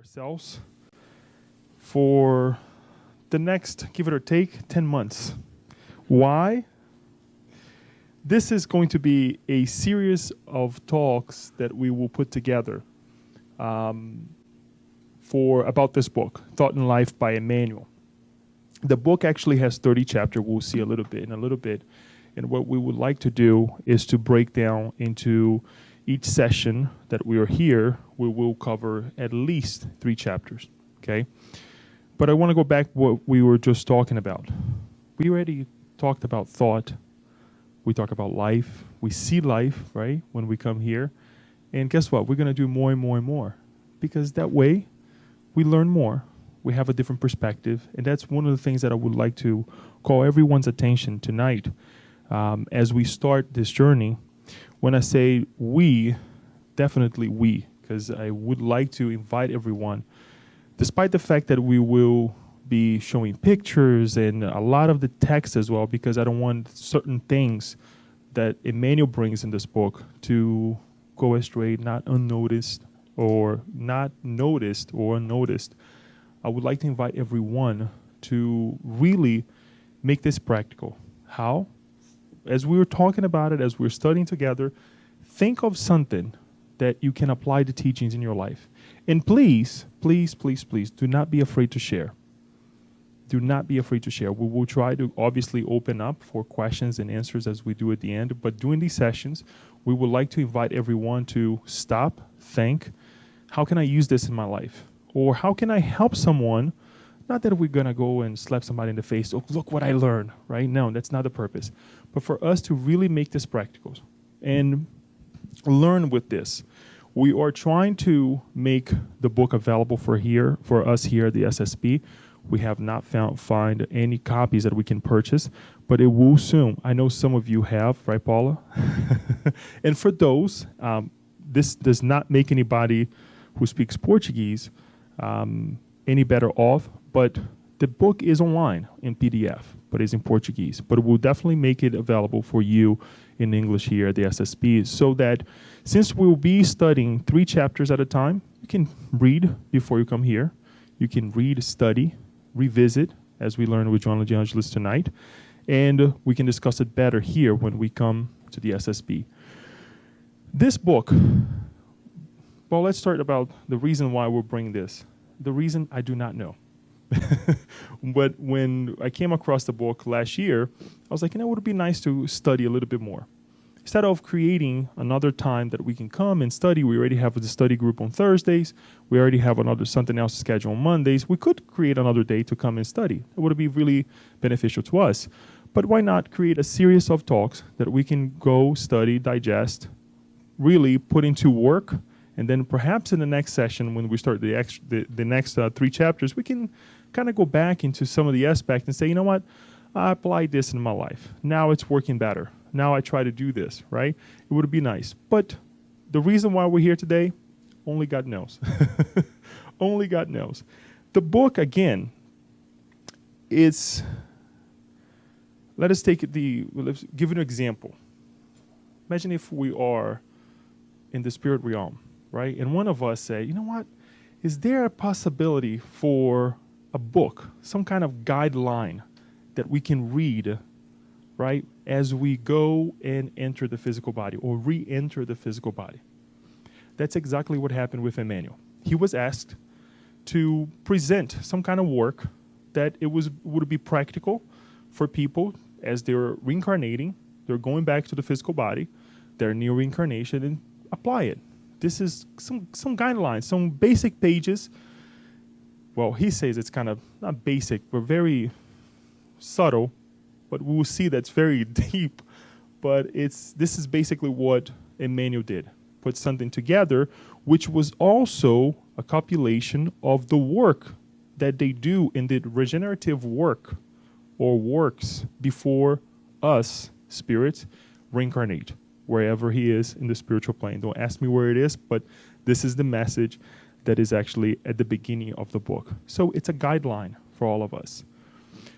ourselves for the next, give it or take, 10 months. Why? This is going to be a series of talks that we will put together for about this book, Thought and Life by Emmanuel. The book actually has 30 chapters. We'll see a little bit. And what we would like to do is to break down into each session that we are here, we will cover at least 3 chapters, okay? But I want to go back to what we were just talking about. We already talked about thought. We talk about life. We see life, right, when we come here. And guess what? We're going to do more and more and more. Because that way, we learn more. We have a different perspective. And that's one of the things that I would like to call everyone's attention tonight as we start this journey. When I say we, definitely we, because I would like to invite everyone, despite the fact that we will be showing pictures and a lot of the text as well, because I don't want certain things that Emmanuel brings in this book to go astray, not unnoticed or not noticed or unnoticed. I would like to invite everyone to really make this practical. How? As we were talking about it, as we're studying together, think of something that you can apply the teachings in your life. And please, please, please, please, do not be afraid to share. Do not be afraid to share. We will try to obviously open up for questions and answers as we do at the end. But during these sessions, we would like to invite everyone to stop, think, how can I use this in my life? Or how can I help someone? Not that we're going to go and slap somebody in the face. Oh, look what I learned, right? No, that's not the purpose. But for us to really make this practical and learn with this, we are trying to make the book available for us here at the SSB. We have not find any copies that we can purchase, but it will soon. I know some of you have, right, Paula? And for those, this does not make anybody who speaks Portuguese any better off, but the book is online in PDF, but it's in Portuguese. But it will definitely make it available for you in English here at the SSB, so that since we'll be studying 3 chapters at a time, you can read before you come here. You can read, study, revisit, as we learned with John LeAngelis tonight, and we can discuss it better here when we come to the SSB. This book, well, let's start about the reason why we're bringing this. The reason, I do not know. But when I came across the book last year, I was like, it would be nice to study a little bit more. Instead of creating another time that we can come and study, we already have the study group on Thursdays. We already have something else scheduled on Mondays. We could create another day to come and study. It would be really beneficial to us. But why not create a series of talks that we can go study, digest, really put into work, and then perhaps in the next session, when we start the next 3 chapters, we can kind of go back into some of the aspects and say, you know what, I applied this in my life. Now it's working better. Now I try to do this, right? It would be nice. But the reason why we're here today, only God knows. Only God knows. The book, again, let's give an example. Imagine if we are in the spirit realm, right? And one of us say, you know what? Is there a possibility for a book, some kind of guideline that we can read, right, as we go and enter the physical body or re-enter the physical body? That's exactly what happened with Emmanuel. He was asked to present some kind of work that would be practical for people as they're reincarnating, they're going back to the physical body, they're near reincarnation, and apply it. This is some guidelines, some basic pages. Well, he says it's kind of not basic, but very subtle, but we will see that's very deep. But this is basically what Emmanuel did. Put something together, which was also a compilation of the work that they do in the regenerative work or works before us, spirits, reincarnate, wherever he is in the spiritual plane. Don't ask me where it is, but this is the message that is actually at the beginning of the book. So it's a guideline for all of us.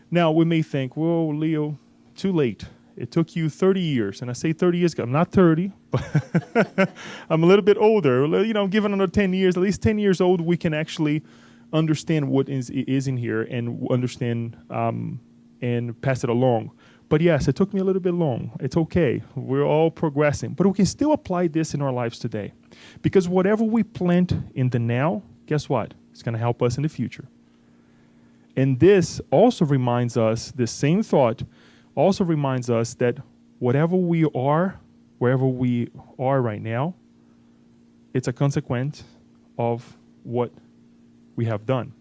Now, we may think, well, Leo, too late. It took you 30 years. And I say 30 years, I'm not 30, but I'm a little bit older. Given another 10 years, at least 10 years old, we can actually understand what is in here and understand and pass it along. But yes, it took me a little bit long. It's okay. We're all progressing. But we can still apply this in our lives today. Because whatever we plant in the now, guess what? It's going to help us in the future. And this also reminds us, this same thought also reminds us that whatever we are, wherever we are right now, it's a consequence of what we have done.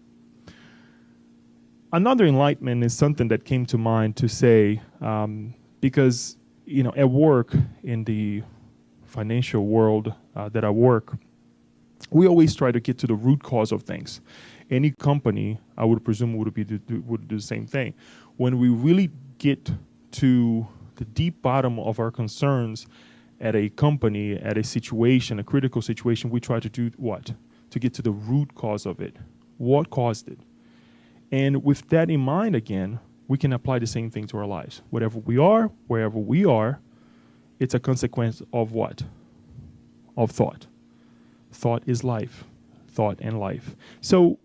Another enlightenment is something that came to mind to say, because, at work in the financial world that I work, we always try to get to the root cause of things. Any company, I would presume, would do the same thing. When we really get to the deep bottom of our concerns at a company, at a situation, a critical situation, we try to do what? To get to the root cause of it. What caused it? And with that in mind, again, we can apply the same thing to our lives. Whatever we are, wherever we are, it's a consequence of what? Of thought. Thought is life. Thought and life. So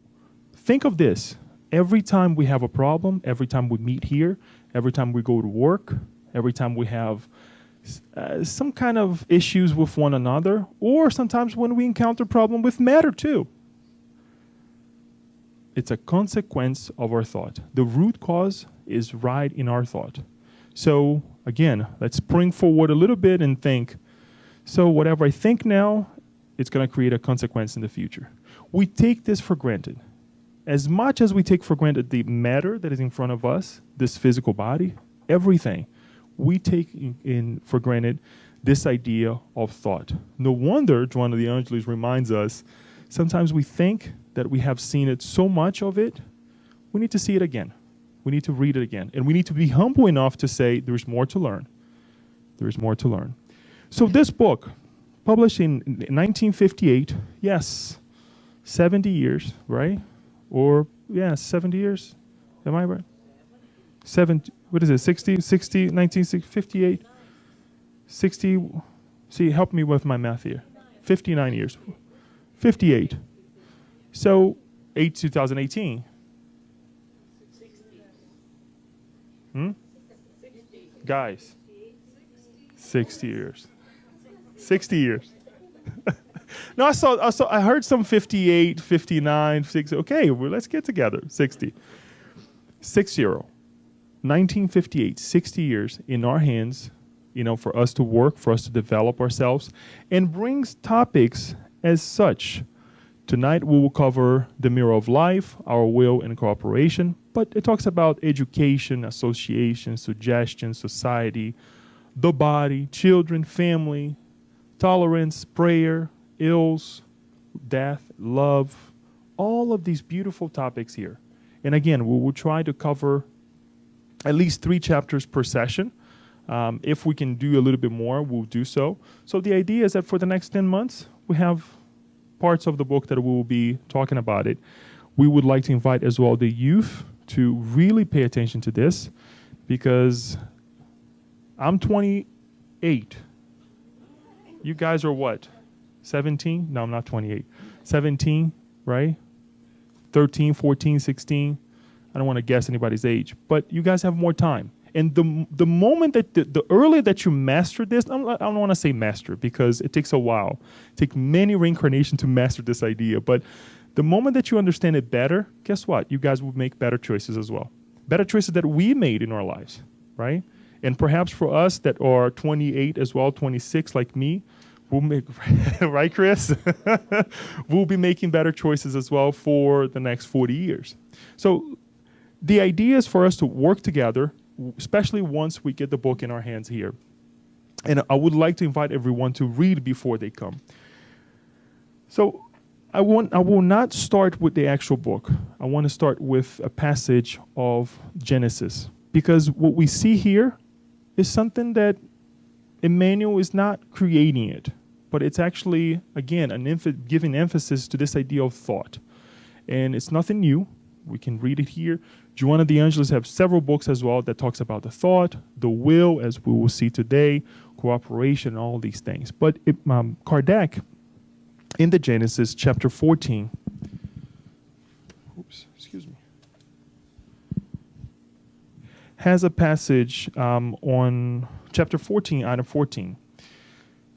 think of this. Every time we have a problem, every time we meet here, every time we go to work, every time we have some kind of issues with one another, or sometimes when we encounter problem with matter too. It's a consequence of our thought. The root cause is right in our thought. So again, let's spring forward a little bit and think, so whatever I think now, it's going to create a consequence in the future. We take this for granted. As much as we take for granted the matter that is in front of us, this physical body, everything, we take in for granted this idea of thought. No wonder Joanna de Angelis reminds us, sometimes we think that we have seen it so much of it, we need to see it again. We need to read it again. And we need to be humble enough to say there's more to learn. There's more to learn. So this book, published in 1958, yes, 70 years, right? Or, 70 years. Am I right? 70, what is it, 60, 1958? 60, see, help me with my math here. 59 years. 58. So, 2018. Guys, 60 years. 60 years. No, I heard some 58, 59, 60. Okay, well, let's get together. 60. 60. 1958, 60 years in our hands, for us to work, for us to develop ourselves, and brings topics as such. Tonight we will cover the mirror of life, our will and cooperation, but it talks about education, association, suggestion, society, the body, children, family, tolerance, prayer, ills, death, love, all of these beautiful topics here. And again, we will try to cover at least 3 chapters per session. If we can do a little bit more, we'll do so. So the idea is that for the next 10 months, we have parts of the book that we will be talking about it. We would like to invite as well the youth to really pay attention to this, because I'm 28. You guys are what? 17? No, I'm not 28. 17, right? 13, 14, 16. I don't want to guess anybody's age, but you guys have more time. And the moment that the earlier that you master this, I don't want to say master because it takes a while. It takes many reincarnations to master this idea. But the moment that you understand it better, guess what? You guys will make better choices as well. Better choices that we made in our lives, right? And perhaps for us that are 28 as well, 26 like me, we'll make, right, Chris? We'll be making better choices as well for the next 40 years. So the idea is for us to work together, especially once we get the book in our hands here. And I would like to invite everyone to read before they come. So I will not start with the actual book. I want to start with a passage of Genesis, because what we see here is something that Emmanuel is not creating it, but it's actually, again, giving emphasis to this idea of thought. And it's nothing new. We can read it here. Joanna de Angelis have several books as well that talks about the thought, the will, as we will see today, cooperation, all these things. But Kardec, in the Genesis, chapter 14, has a passage on chapter 14, item 14.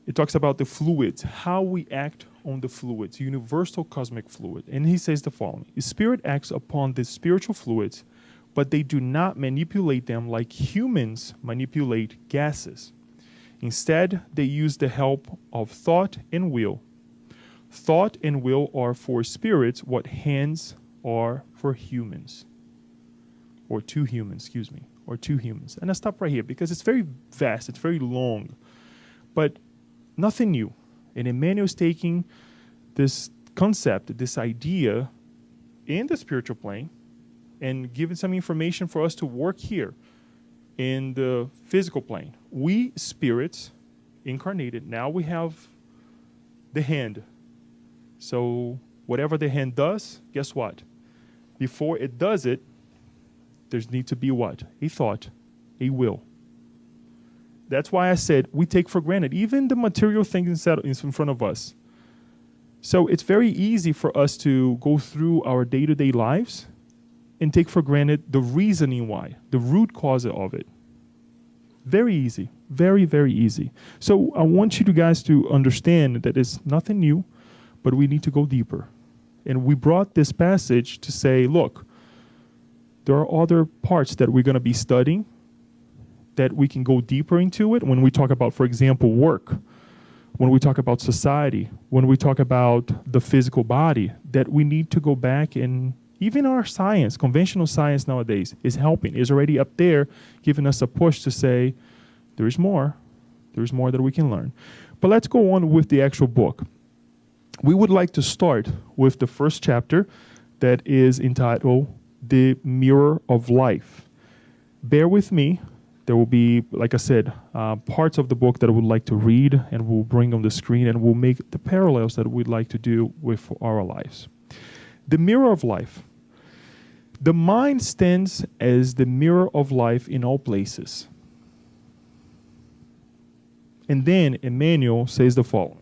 It talks about the fluids, how we act on the fluids, universal cosmic fluid. And he says the following: the spirit acts upon the spiritual fluids, but they do not manipulate them like humans manipulate gases. Instead, they use the help of thought and will. Thought and will are for spirits what hands are for humans. Or two humans, or two humans. And I stop right here because it's very vast, it's very long, but nothing new. And Emmanuel's taking this concept, this idea in the spiritual plane and giving some information for us to work here in the physical plane. We spirits incarnated, now we have the hand. So whatever the hand does, guess what? Before it does it, there's need to be what? A thought, a will. That's why I said we take for granted even the material things in front of us. So it's very easy for us to go through our day-to-day lives and take for granted the reasoning why, the root cause of it. Very easy, very, very easy. So I want you guys to understand that it's nothing new, but we need to go deeper. And we brought this passage to say, look, there are other parts that we're going to be studying that we can go deeper into it when we talk about, for example, work, when we talk about society, when we talk about the physical body, that we need to go back and even our science, conventional science nowadays is helping, is already up there, giving us a push to say, there's more that we can learn. But let's go on with the actual book. We would like to start with the first chapter that is entitled The Mirror of Life. Bear with me. There will be, like I said, parts of the book that I would like to read and we'll bring on the screen and we'll make the parallels that we'd like to do with our lives. The mirror of life. The mind stands as the mirror of life in all places. And then Emmanuel says the following.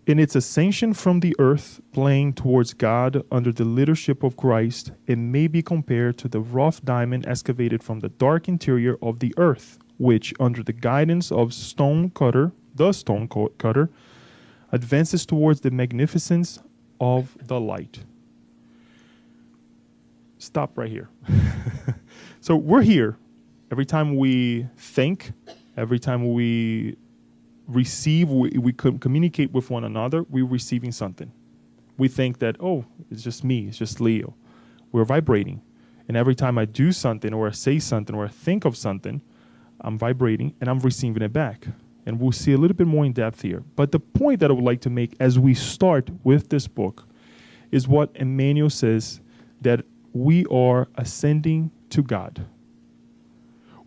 In its ascension from the earth plane towards God under the leadership of Christ, it may be compared to the rough diamond excavated from the dark interior of the earth, which, under the guidance of the stone cutter, advances towards the magnificence of the light. Stop right here. So we're here. Every time we think, every time we receive, we communicate with one another, we're receiving something. We think that, oh, it's just me, it's just Leo. We're vibrating. And every time I do something or I say something or I think of something, I'm vibrating and I'm receiving it back. And we'll see a little bit more in depth here. But the point that I would like to make as we start with this book is what Emmanuel says, that we are ascending to God.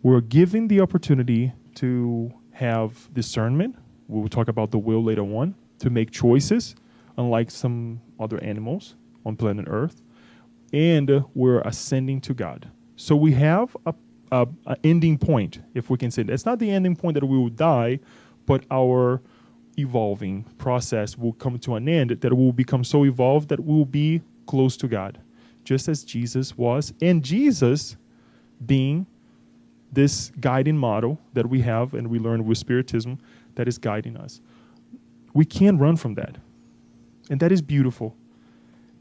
We're given the opportunity to have discernment. We will talk about the will later on, to make choices, unlike some other animals on planet Earth. And we're ascending to God. So we have a ending point, if we can say that. It's not the ending point that we will die, but our evolving process will come to an end, that we will become so evolved that we will be close to God, just as Jesus was. And Jesus being this guiding model that we have and we learn with Spiritism that is guiding us. We can't run from that. And that is beautiful.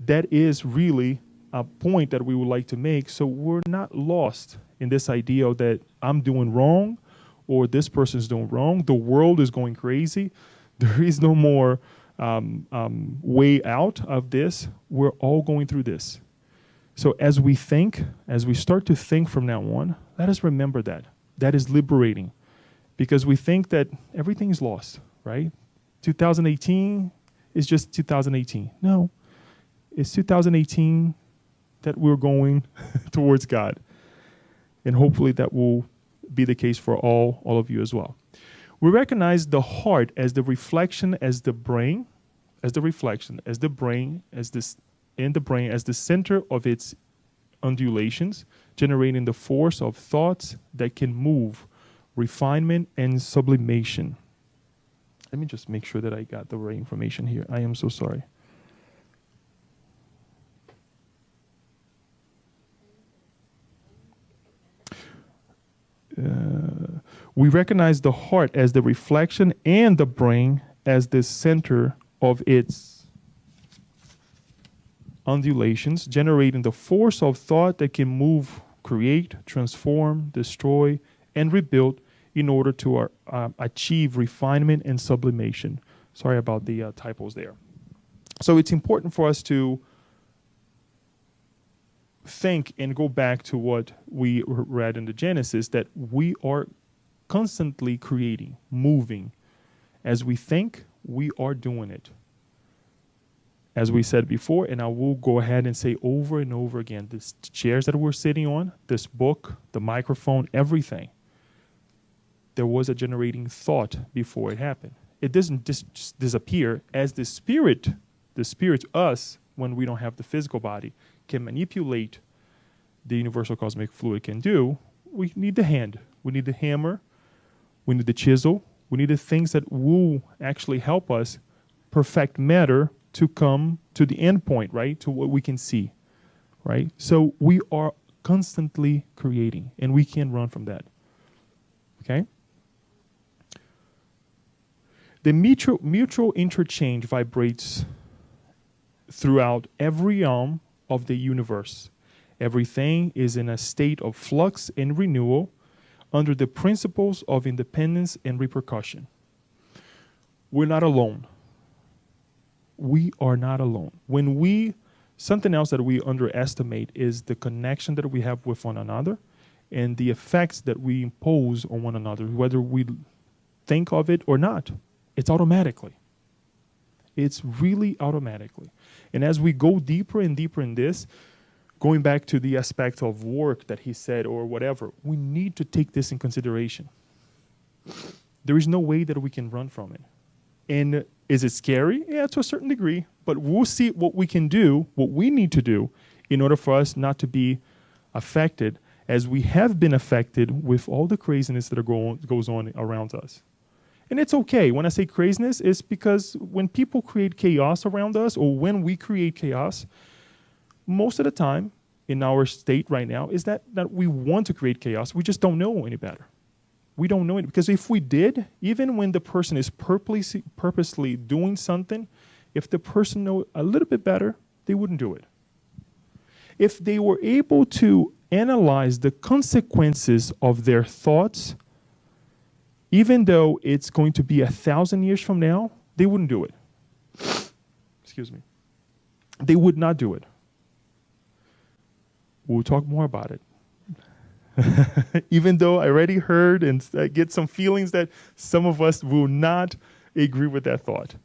That is really a point that we would like to make, so we're not lost in this idea that I'm doing wrong or this person's doing wrong. The world is going crazy. There is no more way out of this. We're all going through this. So as we think, as we start to think from now on, let us remember that. That is liberating, because we think that everything is lost, right? 2018 is just 2018. No, it's 2018 that we're going towards God. And hopefully that will be the case for all of you as well. We recognize the heart as the reflection, as the brain, as the reflection, as the brain, as this in the brain as the center of its undulations, generating the force of thoughts that can move, refinement and sublimation. Let me just make sure that I got the right information here. I am so sorry. We recognize the heart as the reflection and the brain as the center of its undulations, generating the force of thought that can move, create, transform, destroy, and rebuild in order to achieve refinement and sublimation. Sorry about the typos there. So it's important for us to think and go back to what we read in the Genesis, that we are constantly creating, moving. As we think, we are doing it. As we said before, and I will go ahead and say over and over again, these chairs that we're sitting on, this book, the microphone, everything, there was a generating thought before it happened. It doesn't just disappear as the spirit, us, when we don't have the physical body, can manipulate the universal cosmic fluid can do. We need the hand. We need the hammer. We need the chisel. We need the things that will actually help us perfect matter to come to the end point, right? To what we can see, right? So we are constantly creating, and we can't run from that, okay? The mutual interchange vibrates throughout every realm of the universe. Everything is in a state of flux and renewal under the principles of independence and repercussion. We're not alone. We are not alone. Something else that we underestimate is the connection that we have with one another and the effects that we impose on one another, whether we think of it or not. It's automatically. It's really automatically. And as we go deeper and deeper in this, going back to the aspect of work that he said or whatever, we need to take this in consideration. There is no way that we can run from it. And is it scary? Yeah, to a certain degree. But we'll see what we can do, what we need to do in order for us not to be affected as we have been affected with all the craziness that goes on around us. And it's okay. When I say craziness, it's because when people create chaos around us or when we create chaos, most of the time in our state right now is that we want to create chaos. We just don't know any better. We don't know it because if we did, even when the person is purposely doing something, if the person knew a little bit better, they wouldn't do it. If they were able to analyze the consequences of their thoughts, even though it's going to be 1,000 years from now, they wouldn't do it. Excuse me. They would not do it. We'll talk more about it. Even though I already heard and I get some feelings that some of us will not agree with that thought.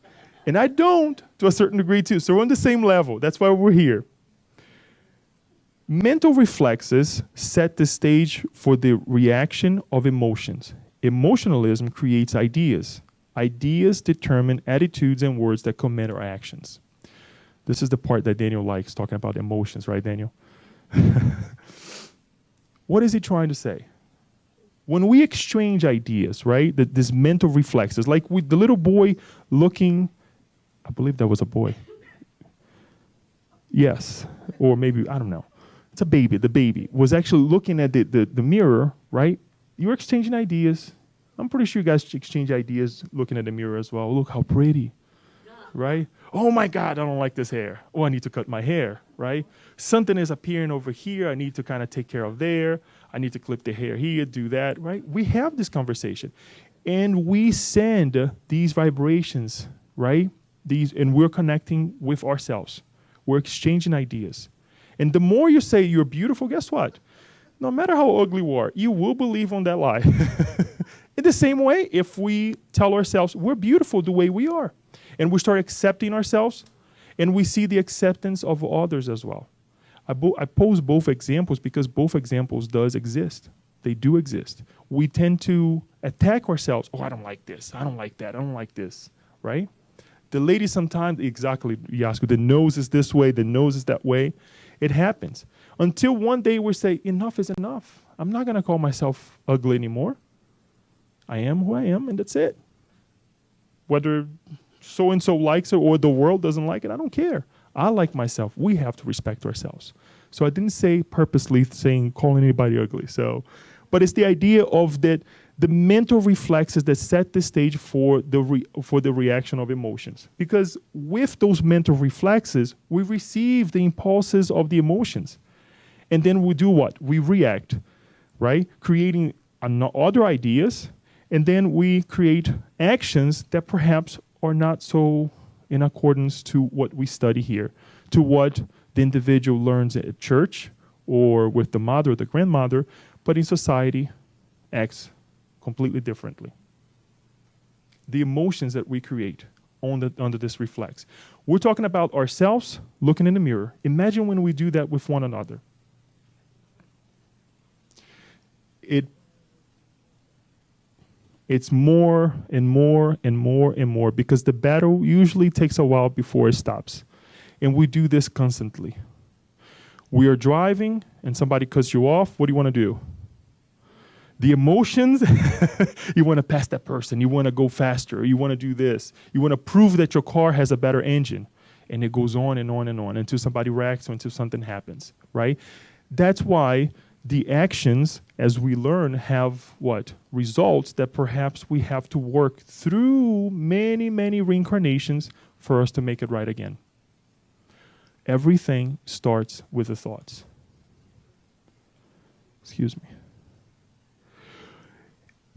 And I don't, to a certain degree too. So we're on the same level. That's why we're here. Mental reflexes set the stage for the reaction of emotions. Emotionalism creates ideas. Ideas determine attitudes and words that command our actions. This is the part that Daniel likes, talking about emotions, right, Daniel? What is he trying to say? When we exchange ideas, right, this mental reflexes, like with the little boy looking, I believe that was a boy. Yes, or maybe, I don't know. It's a baby. The baby was actually looking at the mirror, right? You're exchanging ideas. I'm pretty sure you guys exchange ideas looking at the mirror as well. Look how pretty, right? Oh my God, I don't like this hair. Oh, I need to cut my hair, right? Something is appearing over here. I need to kind of take care of there. I need to clip the hair here, do that, right? We have this conversation. And we send these vibrations, right? And we're connecting with ourselves. We're exchanging ideas. And the more you say you're beautiful, guess what? No matter how ugly you are, you will believe on that lie. In the same way, if we tell ourselves we're beautiful the way we are, and we start accepting ourselves, and we see the acceptance of others as well. I pose both examples because both examples does exist. They do exist. We tend to attack ourselves. Oh, I don't like this. I don't like that. I don't like this, right? The lady sometimes, exactly, Yasko, the nose is this way, the nose is that way. It happens. Until one day we say, enough is enough. I'm not going to call myself ugly anymore. I am who I am, and that's it. Whether so-and-so likes it or the world doesn't like it, I don't care. I like myself. We have to respect ourselves. So I didn't say purposely calling anybody ugly. But it's the idea of that the mental reflexes that set the stage for the reaction of emotions. Because with those mental reflexes, we receive the impulses of the emotions. And then we do what? We react, right? Creating other ideas, and then we create actions that perhaps are not so in accordance to what we study here, to what the individual learns at church or with the mother or the grandmother, but in society acts completely differently. The emotions that we create under this reflex. We're talking about ourselves looking in the mirror. Imagine when we do that with one another. It's more and more and more and more because the battle usually takes a while before it stops. And we do this constantly. We are driving and somebody cuts you off. What do you want to do? The emotions, you want to pass that person. You want to go faster. You want to do this. You want to prove that your car has a better engine. And it goes on and on and on until somebody reacts or until something happens, right? That's why the actions, as we learn, have what? Results that perhaps we have to work through many, many reincarnations for us to make it right again. Everything starts with the thoughts. Excuse me.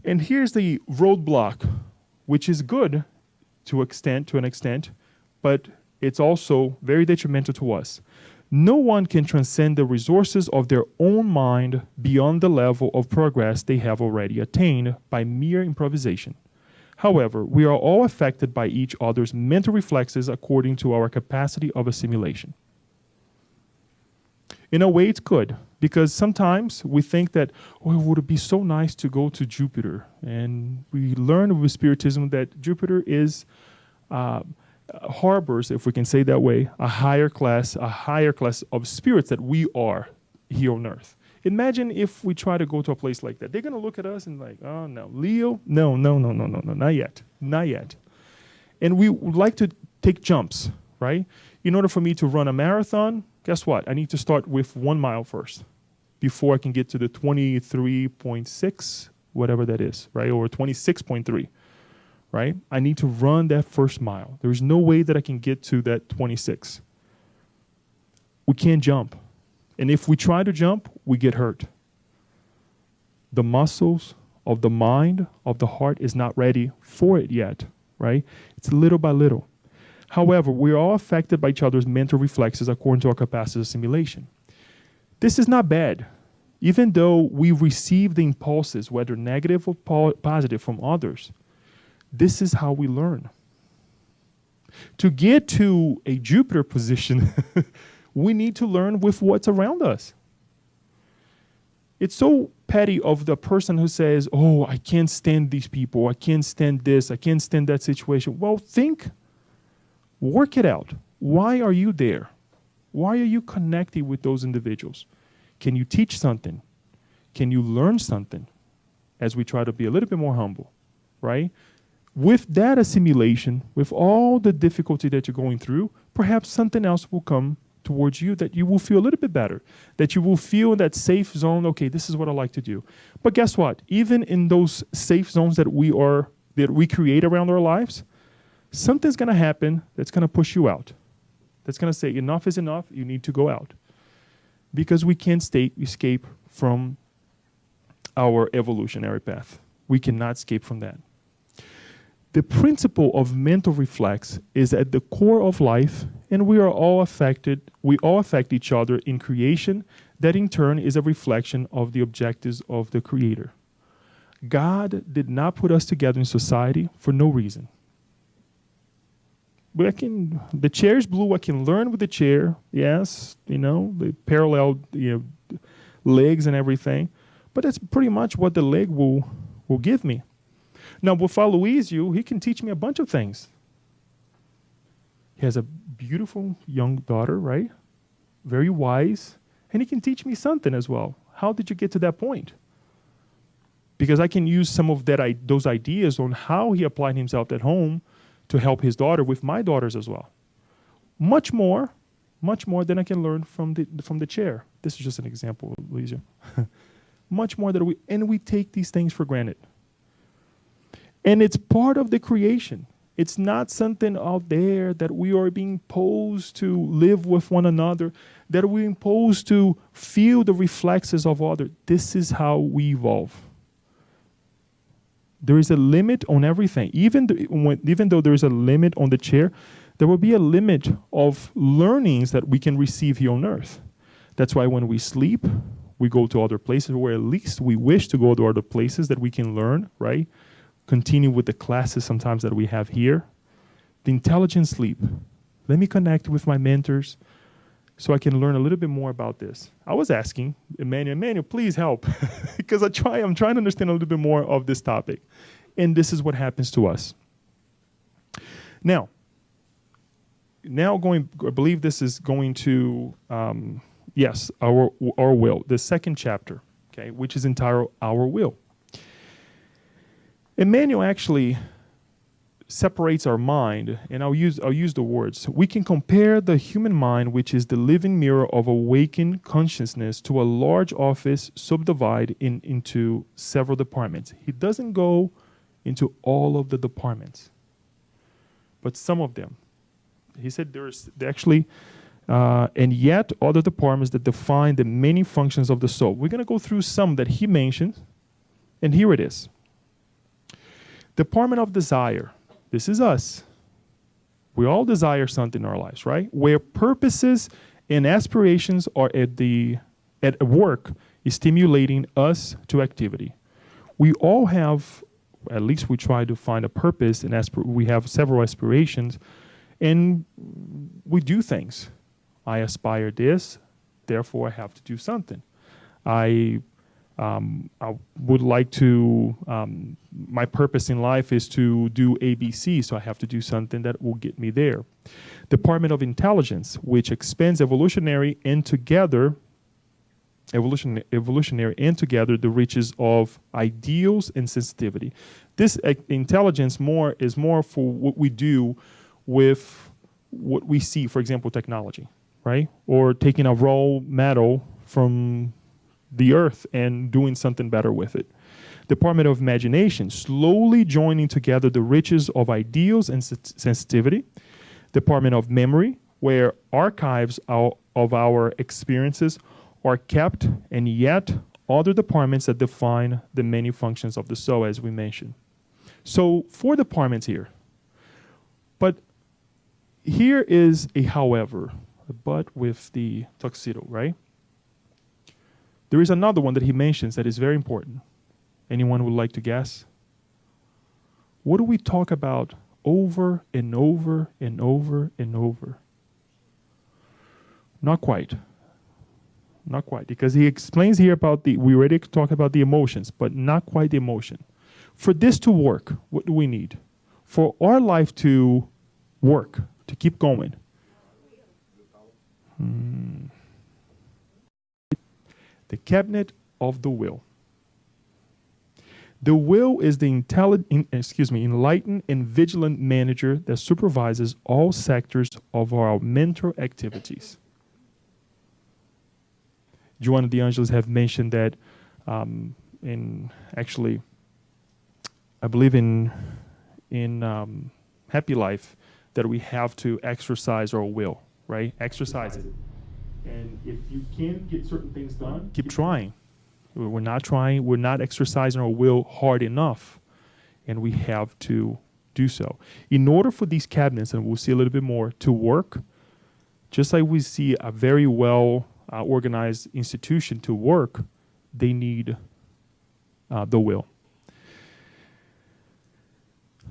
And here's the roadblock, which is good to an extent, but it's also very detrimental to us. No one can transcend the resources of their own mind beyond the level of progress they have already attained by mere improvisation. However, we are all affected by each other's mental reflexes according to our capacity of assimilation. In a way, it's good, because sometimes we think that, oh, it would be so nice to go to Jupiter. And we learn with Spiritism that Jupiter is harbors, if we can say that way, a higher class of spirits that we are here on Earth. Imagine if we try to go to a place like that. They're going to look at us and like, oh, no. Leo? No, not yet. Not yet. And we would like to take jumps, right? In order for me to run a marathon, guess what? I need to start with 1 mile first before I can get to the 23.6, whatever that is, right? Or 26.3, right? I need to run that first mile. There's no way that I can get to that 26. We can't jump. And if we try to jump, we get hurt. The muscles of the mind, of the heart is not ready for it yet, right? It's little by little. However, we are all affected by each other's mental reflexes according to our capacity of assimilation. This is not bad. Even though we receive the impulses, whether negative or positive, from others, this is how we learn. To get to a Jupiter position, we need to learn with what's around us. It's so petty of the person who says, oh, I can't stand these people. I can't stand this. I can't stand that situation. Well, work it out. Why are you there? Why are you connecting with those individuals? Can you teach something? Can you learn something? As we try to be a little bit more humble, right? With that assimilation, with all the difficulty that you're going through, perhaps something else will come towards you that you will feel a little bit better, that you will feel in that safe zone, okay, this is what I like to do. But guess what? Even in those safe zones that we create around our lives, something's going to happen that's going to push you out. That's going to say, enough is enough, you need to go out. Because we can't escape from our evolutionary path. We cannot escape from that. The principle of mental reflex is at the core of life, and we are all affected. We all affect each other in creation, that in turn is a reflection of the objectives of the Creator. God did not put us together in society for no reason. The chair is blue. I can learn with the chair. Yes, the parallel, legs and everything. But that's pretty much what the leg will give me. Now, with Aloysius, he can teach me a bunch of things. He has a beautiful young daughter, right? Very wise. And he can teach me something as well. How did you get to that point? Because I can use some of those ideas on how he applied himself at home to help his daughter with my daughters as well. Much more than I can learn from the chair. This is just an example, Aloysius. Much more than we take these things for granted. And it's part of the creation. It's not something out there that we are being imposed to live with one another, that we're imposed to feel the reflexes of others. This is how we evolve. There is a limit on everything. Even though there is a limit on the chair, there will be a limit of learnings that we can receive here on earth. That's why when we sleep, we go to other places, or at least we wish to go to other places that we can learn, right? Continue with the classes sometimes that we have here. The intelligent sleep. Let me connect with my mentors so I can learn a little bit more about this. I was asking Emmanuel, please help. Because I'm trying to understand a little bit more of this topic. And this is what happens to us. Now I believe this is going to, yes, our will, the second chapter, okay, which is entitled Our Will. Emmanuel actually separates our mind, and I'll use the words. We can compare the human mind, which is the living mirror of awakened consciousness, to a large office subdivided into several departments. He doesn't go into all of the departments, but some of them. He said there's actually, and yet other departments that define the many functions of the soul. We're going to go through some that he mentioned, and here it is. Department of desire. This is us. We all desire something in our lives, right? Where purposes and aspirations are at work is stimulating us to activity. We all have, at least we try to find a purpose, and we have several aspirations, and we do things. I aspire this, therefore I have to do something. I would like to, my purpose in life is to do ABC, so I have to do something that will get me there. Department of Intelligence, which expands evolutionary and together the riches of ideals and sensitivity. This intelligence is more for what we do with what we see, for example, technology, right? Or taking a raw metal from the earth and doing something better with it. Department of Imagination, slowly joining together the riches of ideals and sensitivity. Department of Memory, where archives of our experiences are kept, and yet other departments that define the many functions of the soul, as we mentioned. So 4 departments here. But here is a however, but with the tuxedo, right? There is another one that he mentions that is very important. Anyone would like to guess? What do we talk about over and over and over and over? Not quite. Not quite. Because he explains here about we already talked about the emotions, but not quite the emotion. For this to work, what do we need? For our life to work, to keep going. The cabinet of the will. The will is the enlightened and vigilant manager that supervises all sectors of our mental activities. Joanna de Angelis have mentioned that I believe in Happy Life, that we have to exercise our will, right? Exercise it. And if you can't get certain things done, keep trying. We're not exercising our will hard enough, and we have to do so. In order for these cabinets, and we'll see a little bit more, to work, just like we see a very well organized institution to work, they need the will.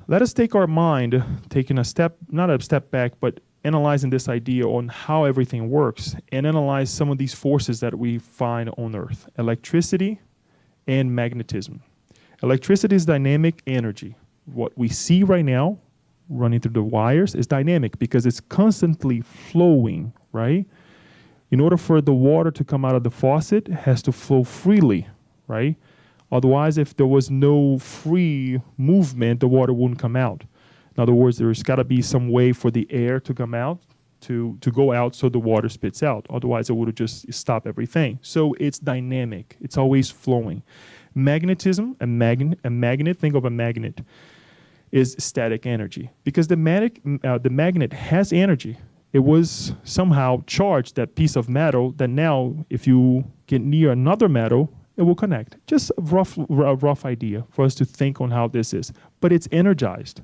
Let us take our mind, taking a step, not a step back, but analyzing this idea on how everything works, and analyze some of these forces that we find on Earth: electricity and magnetism. Electricity is dynamic energy. What we see right now running through the wires is dynamic because it's constantly flowing, right? In order for the water to come out of the faucet, it has to flow freely, right? Otherwise, if there was no free movement, the water wouldn't come out. In other words, there's got to be some way for the air to come out, to go out so the water spits out. Otherwise, it would have just stopped everything. So it's dynamic. It's always flowing. Magnetism, a magnet, think of a magnet, is static energy. Because the magnet has energy. It was somehow charged, that piece of metal, that now if you get near another metal, it will connect. Just a rough idea for us to think on how this is. But it's energized.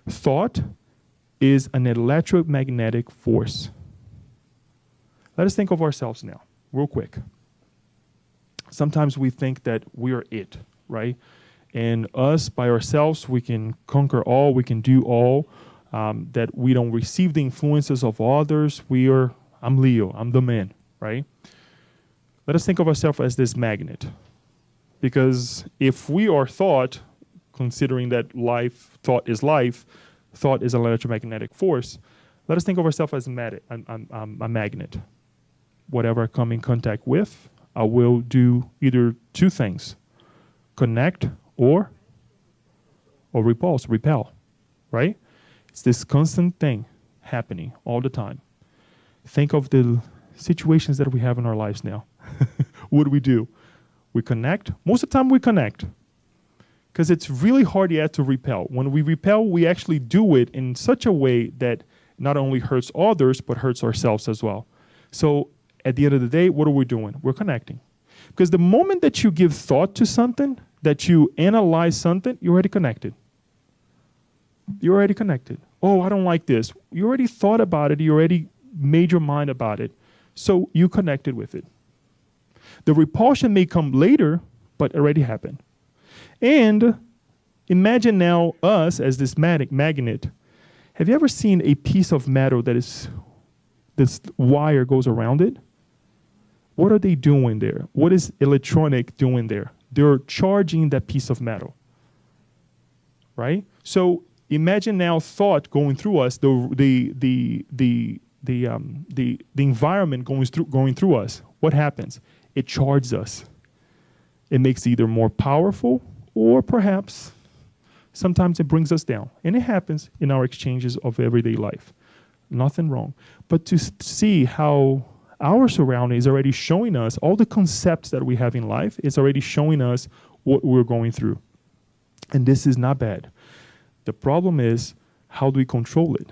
Thought is an electromagnetic force. Let us think of ourselves now, real quick. Sometimes we think that we are it, right? And us by ourselves, we can conquer all, we can do all, that we don't receive the influences of others. I'm Leo, I'm the man, right? Let us think of ourselves as this magnet. Because if we are thought, considering that thought is an electromagnetic force, let us think of ourselves as a magnet. Whatever I come in contact with, I will do either two things: connect or repel, right? It's this constant thing happening all the time. Think of the situations that we have in our lives now. What do? We connect. Most of the time we connect because it's really hard yet to repel. When we repel, we actually do it in such a way that not only hurts others, but hurts ourselves as well. So at the end of the day, what are we doing? We're connecting. Because the moment that you give thought to something, that you analyze something, you're already connected. You're already connected. Oh, I don't like this. You already thought about it. You already made your mind about it. So you connected with it. The repulsion may come later, but already happened. And imagine now us as this magnet. Have you ever seen a piece of metal this wire goes around it? What are they doing there? What is electronic doing there? They're charging that piece of metal, right? So imagine now thought going through us, the environment going through us. What happens? It charges us. It makes it either more powerful or perhaps sometimes it brings us down. And it happens in our exchanges of everyday life. Nothing wrong. But to see how our surrounding is already showing us all the concepts that we have in life, it's already showing us what we're going through. And this is not bad. The problem is, how do we control it?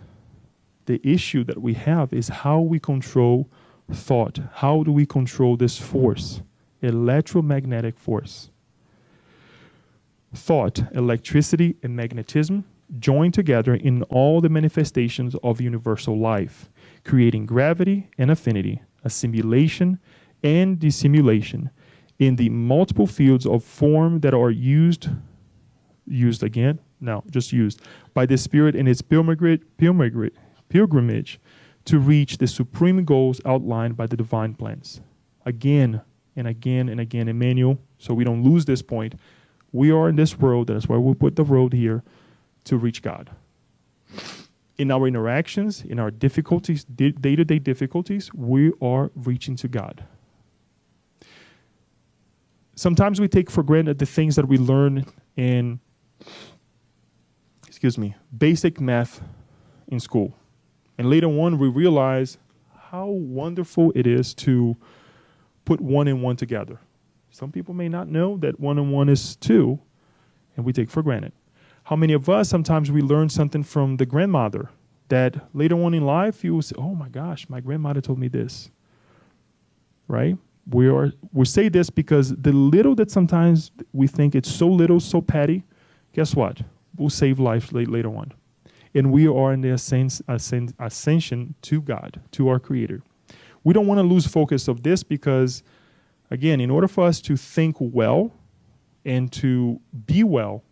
The issue that we have is how we control thought. How do we control this force? Electromagnetic force. Thought, electricity, and magnetism join together in all the manifestations of universal life, creating gravity and affinity, assimilation and dissimulation in the multiple fields of form that are used by the Spirit in its pilgrimage to reach the supreme goals outlined by the divine plans. Again and again and again, Emmanuel, so we don't lose this point. We are in this world, that's why we put the road here, to reach God. In our interactions, in our difficulties, day-to-day difficulties, we are reaching to God. Sometimes we take for granted the things that we learn in, basic math in school. And later on, we realize how wonderful it is to put 1 and 1 together. Some people may not know that 1 and 1 is 2, and we take for granted. How many of us, sometimes we learn something from the grandmother that later on in life, you will say, oh my gosh, my grandmother told me this, right? We say this because the little that sometimes we think it's so little, so petty, guess what? Will save life later on. And we are in the ascension to God, to our Creator. We don't want to lose focus of this because, again, in order for us to think well and to be well,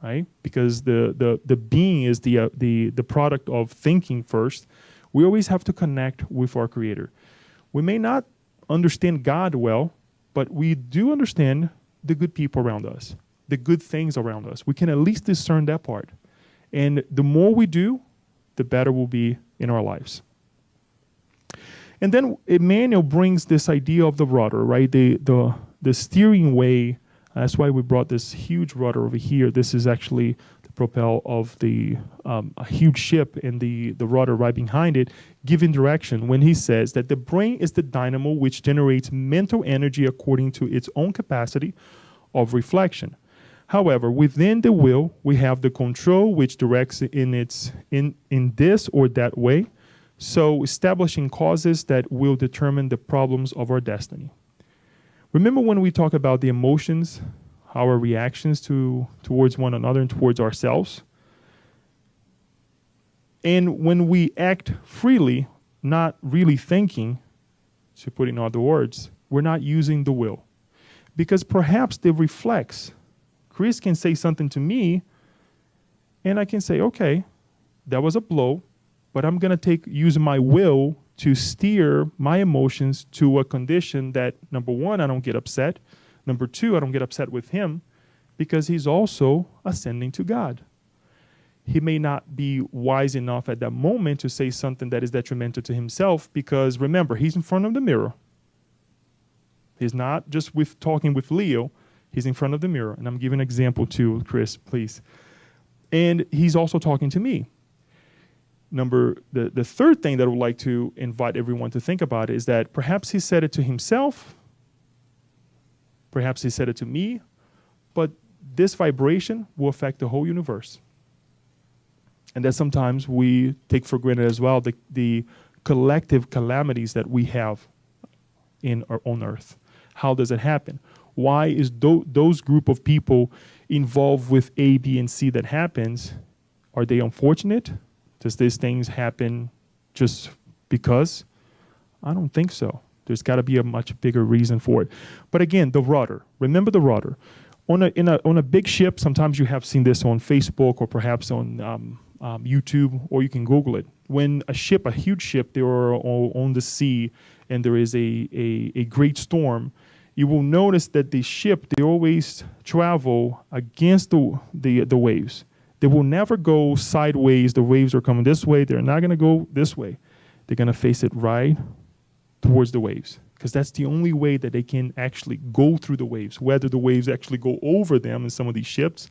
right? Because the being is the product of thinking first. We always have to connect with our Creator. We may not understand God well, but we do understand the good people around us. the good things around us. We can at least discern that part. And the more we do, the better we'll be in our lives. And then Emmanuel brings this idea of the rudder, right? The steering way. That's why we brought this huge rudder over here. This is actually the propel of a huge ship, and the rudder right behind it, giving direction when he says that the brain is the dynamo which generates mental energy according to its own capacity of reflection. However, within the will, we have the control which directs in this or that way. So establishing causes that will determine the problems of our destiny. Remember when we talk about the emotions, our reactions towards one another and towards ourselves? And when we act freely, not really thinking, to put in other words, we're not using the will. Because perhaps the reflex, Chris can say something to me, and I can say, okay, that was a blow, but I'm going to use my will to steer my emotions to a condition that, number one, I don't get upset. Number two, I don't get upset with him because he's also ascending to God. He may not be wise enough at that moment to say something that is detrimental to himself because, remember, he's in front of the mirror. He's not just talking with Leo. He's in front of the mirror. And I'm giving an example to Chris, please. And he's also talking to me. The third thing that I would like to invite everyone to think about is that perhaps he said it to himself, perhaps he said it to me, but this vibration will affect the whole universe. And that sometimes we take for granted as well, the collective calamities that we have in our own earth. How does it happen? Why is those group of people involved with A, B, and C that happens? Are they unfortunate? Does these things happen just because? I don't think so. There's got to be a much bigger reason for it. But again, the rudder. Remember the rudder. On a big ship, sometimes you have seen this on Facebook or perhaps on YouTube, or you can Google it. When a huge ship, they are on the sea and there is a great storm, you will notice that the ship, they always travel against the waves. They will never go sideways. The waves are coming this way. They're not going to go this way. They're going to face it right towards the waves because that's the only way that they can actually go through the waves. Whether the waves actually go over them in some of these ships,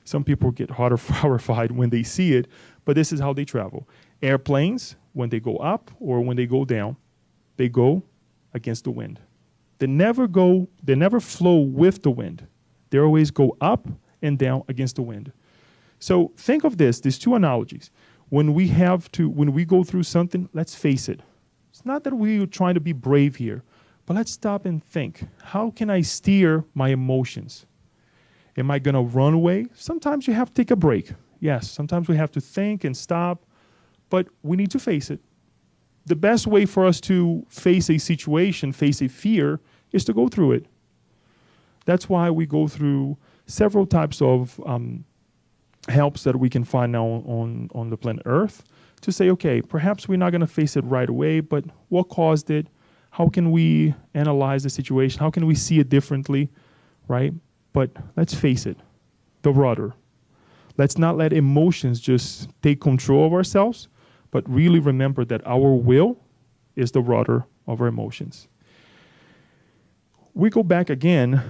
some people get horrified when they see it, but this is how they travel. Airplanes, when they go up or when they go down, they go against the wind. They never flow with the wind. They always go up and down against the wind. So think of these two analogies. When we go through something, let's face it. It's not that we're trying to be brave here, but let's stop and think. How can I steer my emotions? Am I going to run away? Sometimes you have to take a break. Yes, sometimes we have to think and stop, but we need to face it. The best way for us to face a situation, face a fear, is to go through it. That's why we go through several types of helps that we can find now on the planet Earth to say, okay, perhaps we're not going to face it right away, but what caused it? How can we analyze the situation? How can we see it differently, right? But let's face it, the rudder. Let's not let emotions just take control of ourselves, but really remember that our will is the rudder of our emotions. We go back again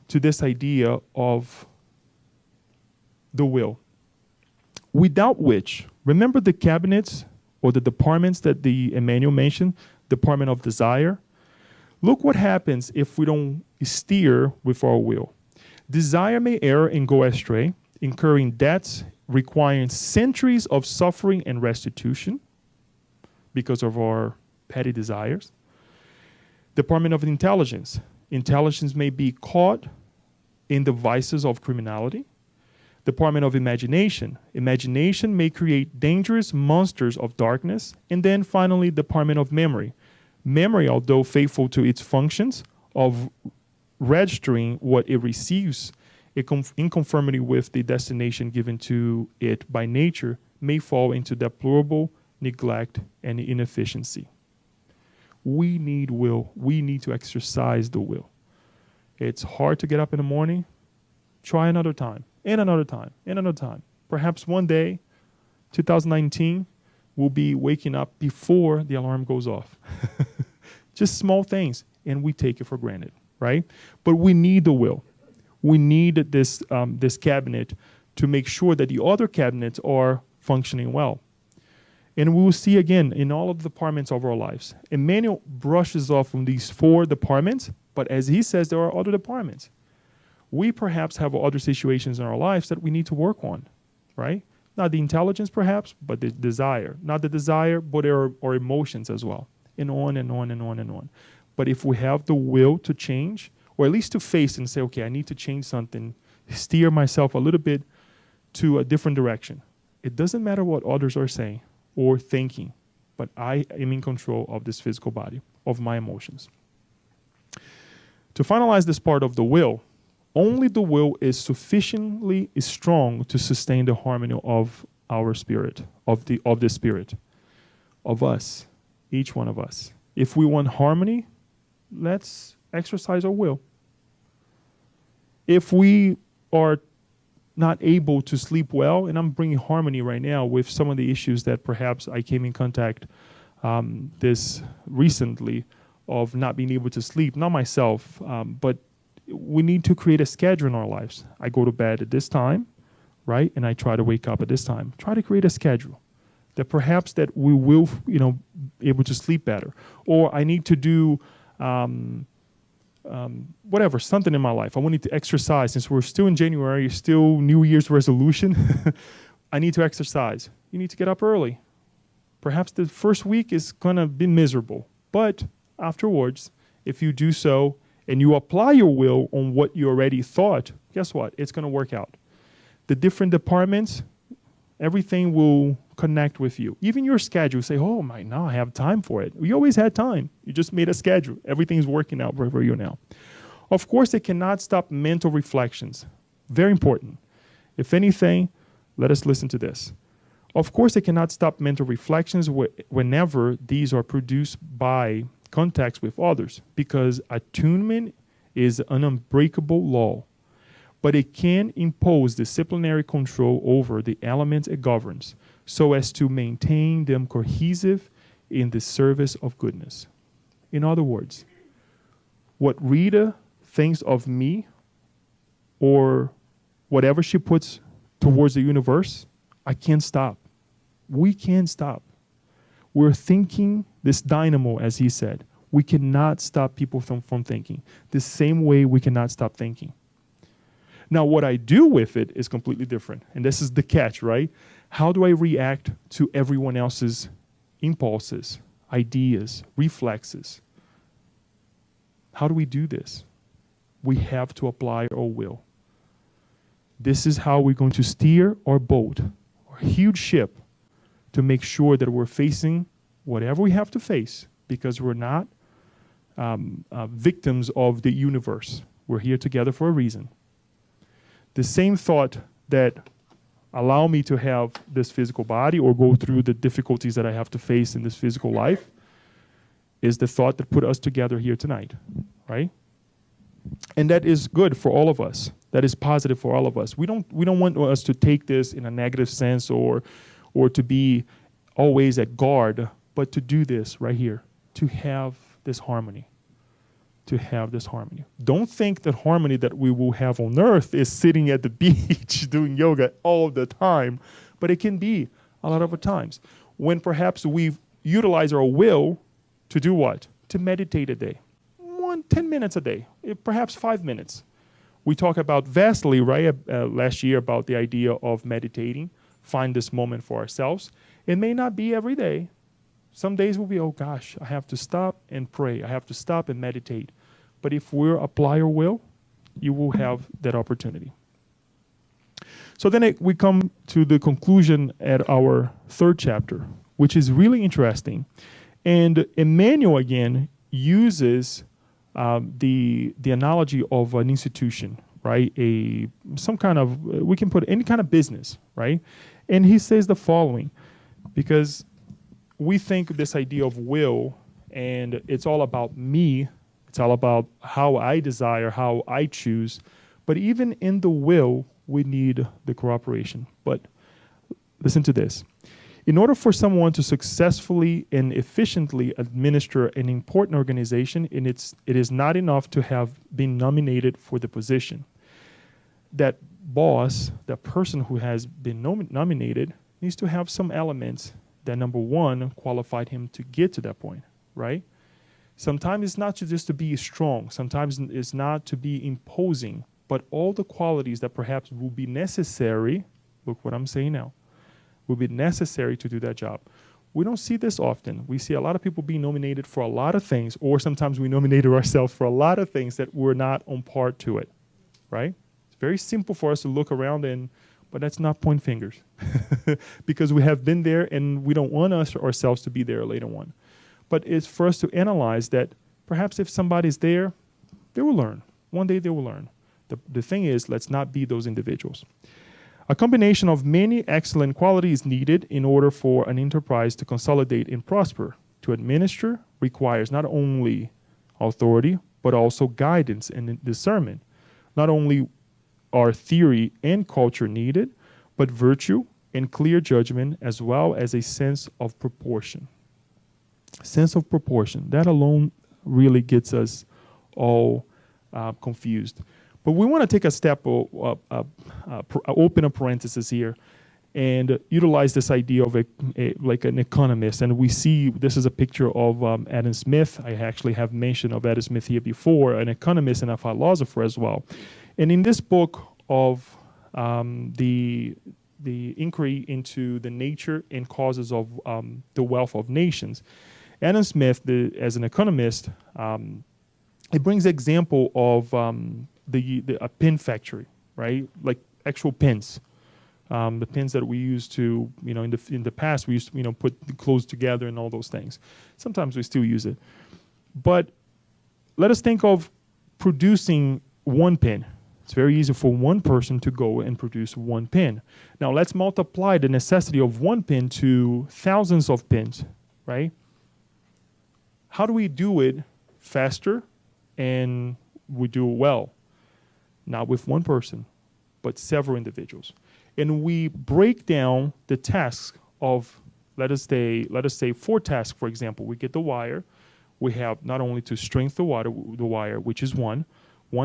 to this idea of the will, without which, remember the cabinets or the departments that the Emmanuel mentioned, department of desire? Look what happens if we don't steer with our will. Desire may err and go astray, incurring debts, requiring centuries of suffering and restitution because of our petty desires. Department of intelligence. Intelligence may be caught in the vices of criminality. Department of imagination. Imagination may create dangerous monsters of darkness. And then finally, Department of memory. Memory, although faithful to its functions of registering what it receives, in conformity with the destination given to it by nature, may fall into deplorable neglect and inefficiency. We need will. We need to exercise the will. It's hard to get up in the morning. Try another time, and another time, and another time. Perhaps one day, 2019, we'll be waking up before the alarm goes off. Just small things, and we take it for granted, right? But we need the will. We need this cabinet to make sure that the other cabinets are functioning well. And we will see again in all of the departments of our lives. Emmanuel brushes off from these 4 departments, but as he says, there are other departments. We perhaps have other situations in our lives that we need to work on, right? Not the intelligence perhaps, but the desire. Not the desire, but our emotions as well. And on and on and on and on. But if we have the will to change, or at least to face and say, okay, I need to change something, steer myself a little bit to a different direction. It doesn't matter what others are saying or thinking, but I am in control of this physical body, of my emotions. To finalize this part of the will, only the will is sufficiently strong to sustain the harmony of our spirit, of the spirit, of us, each one of us. If we want harmony, let's exercise our will. If we are not able to sleep well, and I'm bringing harmony right now with some of the issues that perhaps I came in contact this recently of not being able to sleep, not myself, but we need to create a schedule in our lives. I go to bed at this time, right? And I try to wake up at this time. Try to create a schedule that perhaps that we will, able to sleep better. Or I need to do whatever, something in my life. I want to exercise. Since we're still in January, still New Year's resolution, I need to exercise. You need to get up early. Perhaps the first week is going to be miserable. But afterwards, if you do so and you apply your will on what you already thought, guess what? It's going to work out. The different departments, everything will connect with you. Even your schedule, say, oh, now I have time for it. You always had time. You just made a schedule. Everything's working out for you now. Of course, it cannot stop mental reflections. Very important. If anything, let us listen to this. Of course, it cannot stop mental reflections whenever these are produced by contacts with others, because attunement is an unbreakable law. But it can impose disciplinary control over the elements it governs, so as to maintain them cohesive in the service of goodness. In other words, what Rita thinks of me, or whatever she puts towards the universe, I can't stop. We can't stop. We're thinking this dynamo, as he said. We cannot stop people from thinking. The same way we cannot stop thinking. Now, what I do with it is completely different. And this is the catch, right? How do I react to everyone else's impulses, ideas, reflexes? How do we do this? We have to apply our will. This is how we're going to steer our boat, our huge ship, to make sure that we're facing whatever we have to face, because we're not victims of the universe. We're here together for a reason. The same thought that allow me to have this physical body or go through the difficulties that I have to face in this physical life is the thought that put us together here tonight, right? And that is good for all of us. That is positive for all of us. We don't want us to take this in a negative sense or to be always at guard, but to do this right here, to have this harmony. To have this harmony. Don't think that harmony that we will have on earth is sitting at the beach doing yoga all the time, but it can be a lot of the times when perhaps we utilize our will to do what? To meditate a day. 10 minutes a day, perhaps 5 minutes. We talk about vastly, right, last year about the idea of meditating, find this moment for ourselves. It may not be every day. Some days will be, oh gosh, I have to stop and pray. I have to stop and meditate. But if we apply our will, you will have that opportunity. So then we come to the conclusion at our 3rd chapter, which is really interesting. And Emmanuel, again, uses the analogy of an institution, right? Some kind of, we can put any kind of business, right? And he says the following, because we think this idea of will, and it's all about me. It's all about how I desire, how I choose. But even in the will, we need the cooperation. But listen to this. In order for someone to successfully and efficiently administer an important organization, it is not enough to have been nominated for the position. That boss, that person who has been nominated, needs to have some elements that, number one, qualified him to get to that point, right? Sometimes it's not just to be strong. Sometimes it's not to be imposing, but all the qualities that perhaps will be necessary, look what I'm saying now, will be necessary to do that job. We don't see this often. We see a lot of people being nominated for a lot of things, or sometimes we nominated ourselves for a lot of things that we're not on part to it, right? It's very simple for us to look around but that's not point fingers because we have been there and we don't want ourselves to be there later on. But it's for us to analyze that perhaps if somebody's there, they will learn. One day they will learn. The thing is, let's not be those individuals. A combination of many excellent qualities needed in order for an enterprise to consolidate and prosper. To administer requires not only authority, but also guidance and discernment. Not only are theory and culture needed, but virtue and clear judgment, as well as a sense of proportion. Sense of proportion. That alone really gets us all confused. But we want to take a step, open a parenthesis here, and utilize this idea of like an economist. And we see this is a picture of Adam Smith. I actually have mentioned of Adam Smith here before, an economist and a philosopher as well. And in this book of the inquiry into the nature and causes of the wealth of nations, Adam Smith, as an economist, it brings example of a pin factory, right? Like actual pins, the pins that we used to, in the past we used to, put the clothes together and all those things. Sometimes we still use it, but let us think of producing one pin. It's very easy for one person to go and produce one pin. Now let's multiply the necessity of one pin to thousands of pins, right? How do we do it faster and we do it well? Not with one person, but several individuals. And we break down the tasks of, let us say 4 tasks, for example. We get the wire. We have not only to strengthen the wire, which is one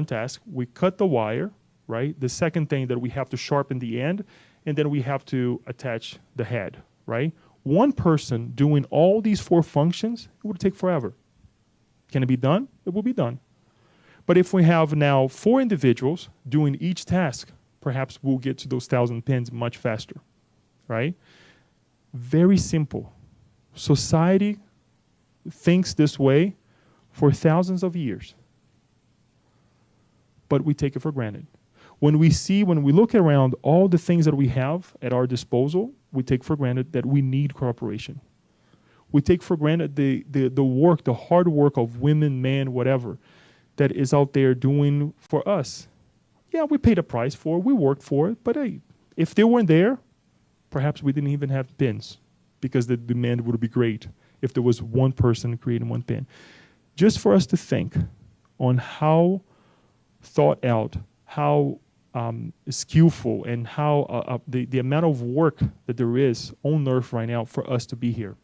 task. We cut the wire, right? The second thing that we have to sharpen the end, and then we have to attach the head, right? One person doing all these 4 functions, it would take forever. Can it be done? It will be done. But if we have now 4 individuals doing each task, perhaps we'll get to those 1,000 pins much faster, right? Very simple. Society thinks this way for thousands of years, but we take it for granted. When we look around all the things that we have at our disposal, we take for granted that we need cooperation. We take for granted the work, the hard work of women, men, whatever, that is out there doing for us. Yeah, we paid a price for it, we worked for it, but hey, if they weren't there, perhaps we didn't even have pins because the demand would be great if there was one person creating one pin. Just for us to think on how thought out, how skillful, and how the amount of work that there is on earth right now for us to be here.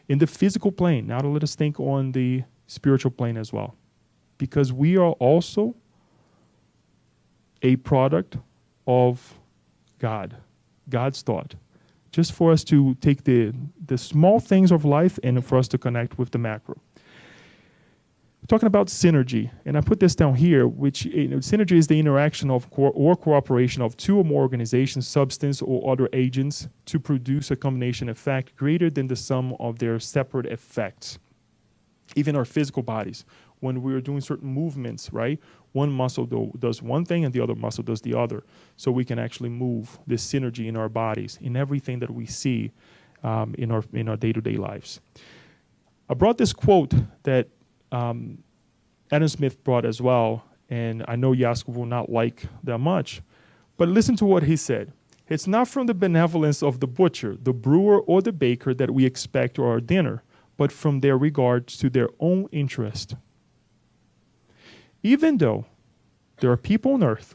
In the physical plane, now let us think on the spiritual plane as well. Because we are also a product of God's thought. Just for us to take the small things of life and for us to connect with the macro. We're talking about synergy, and I put this down here, which synergy is the interaction of or cooperation of 2 or more organizations, substance, or other agents to produce a combination effect greater than the sum of their separate effects. Even our physical bodies. When we're doing certain movements, right? One muscle does one thing and the other muscle does the other. So we can actually move this synergy in our bodies, in everything that we see in our day-to-day lives. I brought this quote that Adam Smith brought as well, and I know Yasko will not like that much, but listen to what he said. It's not from the benevolence of the butcher, the brewer, or the baker that we expect our dinner, but from their regard to their own interest. Even though There are people on earth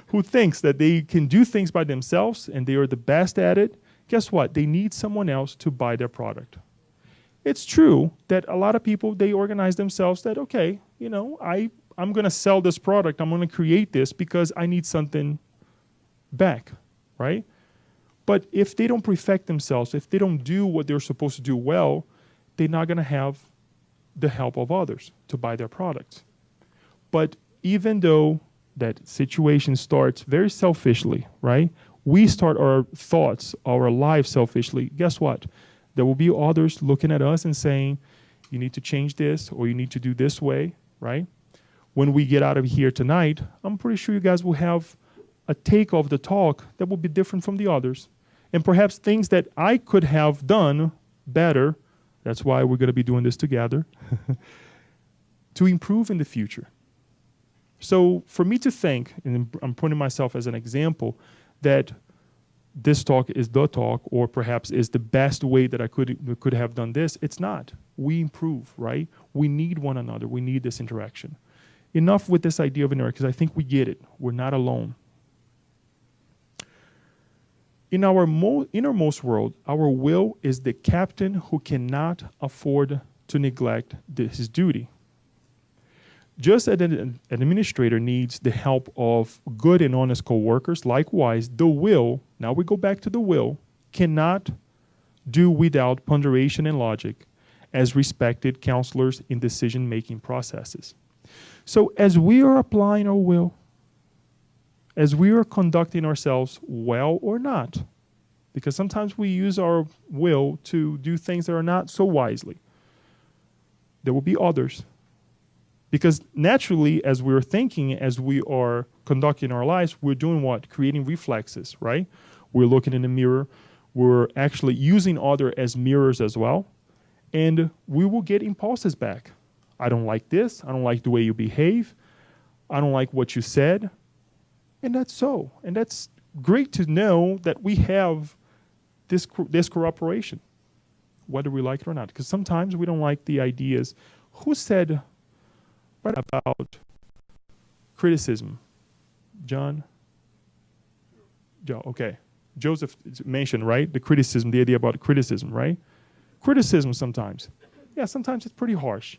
who thinks that they can do things by themselves and they are the best at it. Guess what? They need someone else to buy their product. It's true that a lot of people, they organize themselves that, okay, I'm going to sell this product. I'm going to create this because I need something back, right? But if they don't perfect themselves, if they don't do what they're supposed to do well, they're not going to have the help of others to buy their products. But even though that situation starts very selfishly, right? We start our thoughts, our lives selfishly. Guess what? There will be others looking at us and saying, you need to change this or you need to do this way, right? When we get out of here tonight, I'm pretty sure you guys will have a take of the talk that will be different from the others. And perhaps things that I could have done better, that's why we're going to be doing this together, to improve in the future. So for me to think, and I'm putting myself as an example, that this talk is the talk, or perhaps is the best way that I could have done this, it's not. We improve, right? We need one another. We need this interaction. Enough with this idea of interaction, because I think we get it. We're not alone. In our innermost world, our will is the captain who cannot afford to neglect his duty. Just as an administrator needs the help of good and honest co-workers, likewise, the will, now we go back to the will, cannot do without ponderation and logic as respected counselors in decision-making processes. So as we are applying our will, as we are conducting ourselves well or not, because sometimes we use our will to do things that are not so wisely, there will be others. Because naturally, as we're thinking, as we are conducting our lives, we're doing what? Creating reflexes, right? We're looking in the mirror. We're actually using others as mirrors as well. And we will get impulses back. I don't like this. I don't like the way you behave. I don't like what you said. And that's so. And that's great to know that we have this cooperation, whether we like it or not. Because sometimes we don't like the ideas. Who said what about criticism? John? Joe, okay. Joseph mentioned, right? The criticism, the idea about criticism, right? Criticism sometimes. Yeah, sometimes it's pretty harsh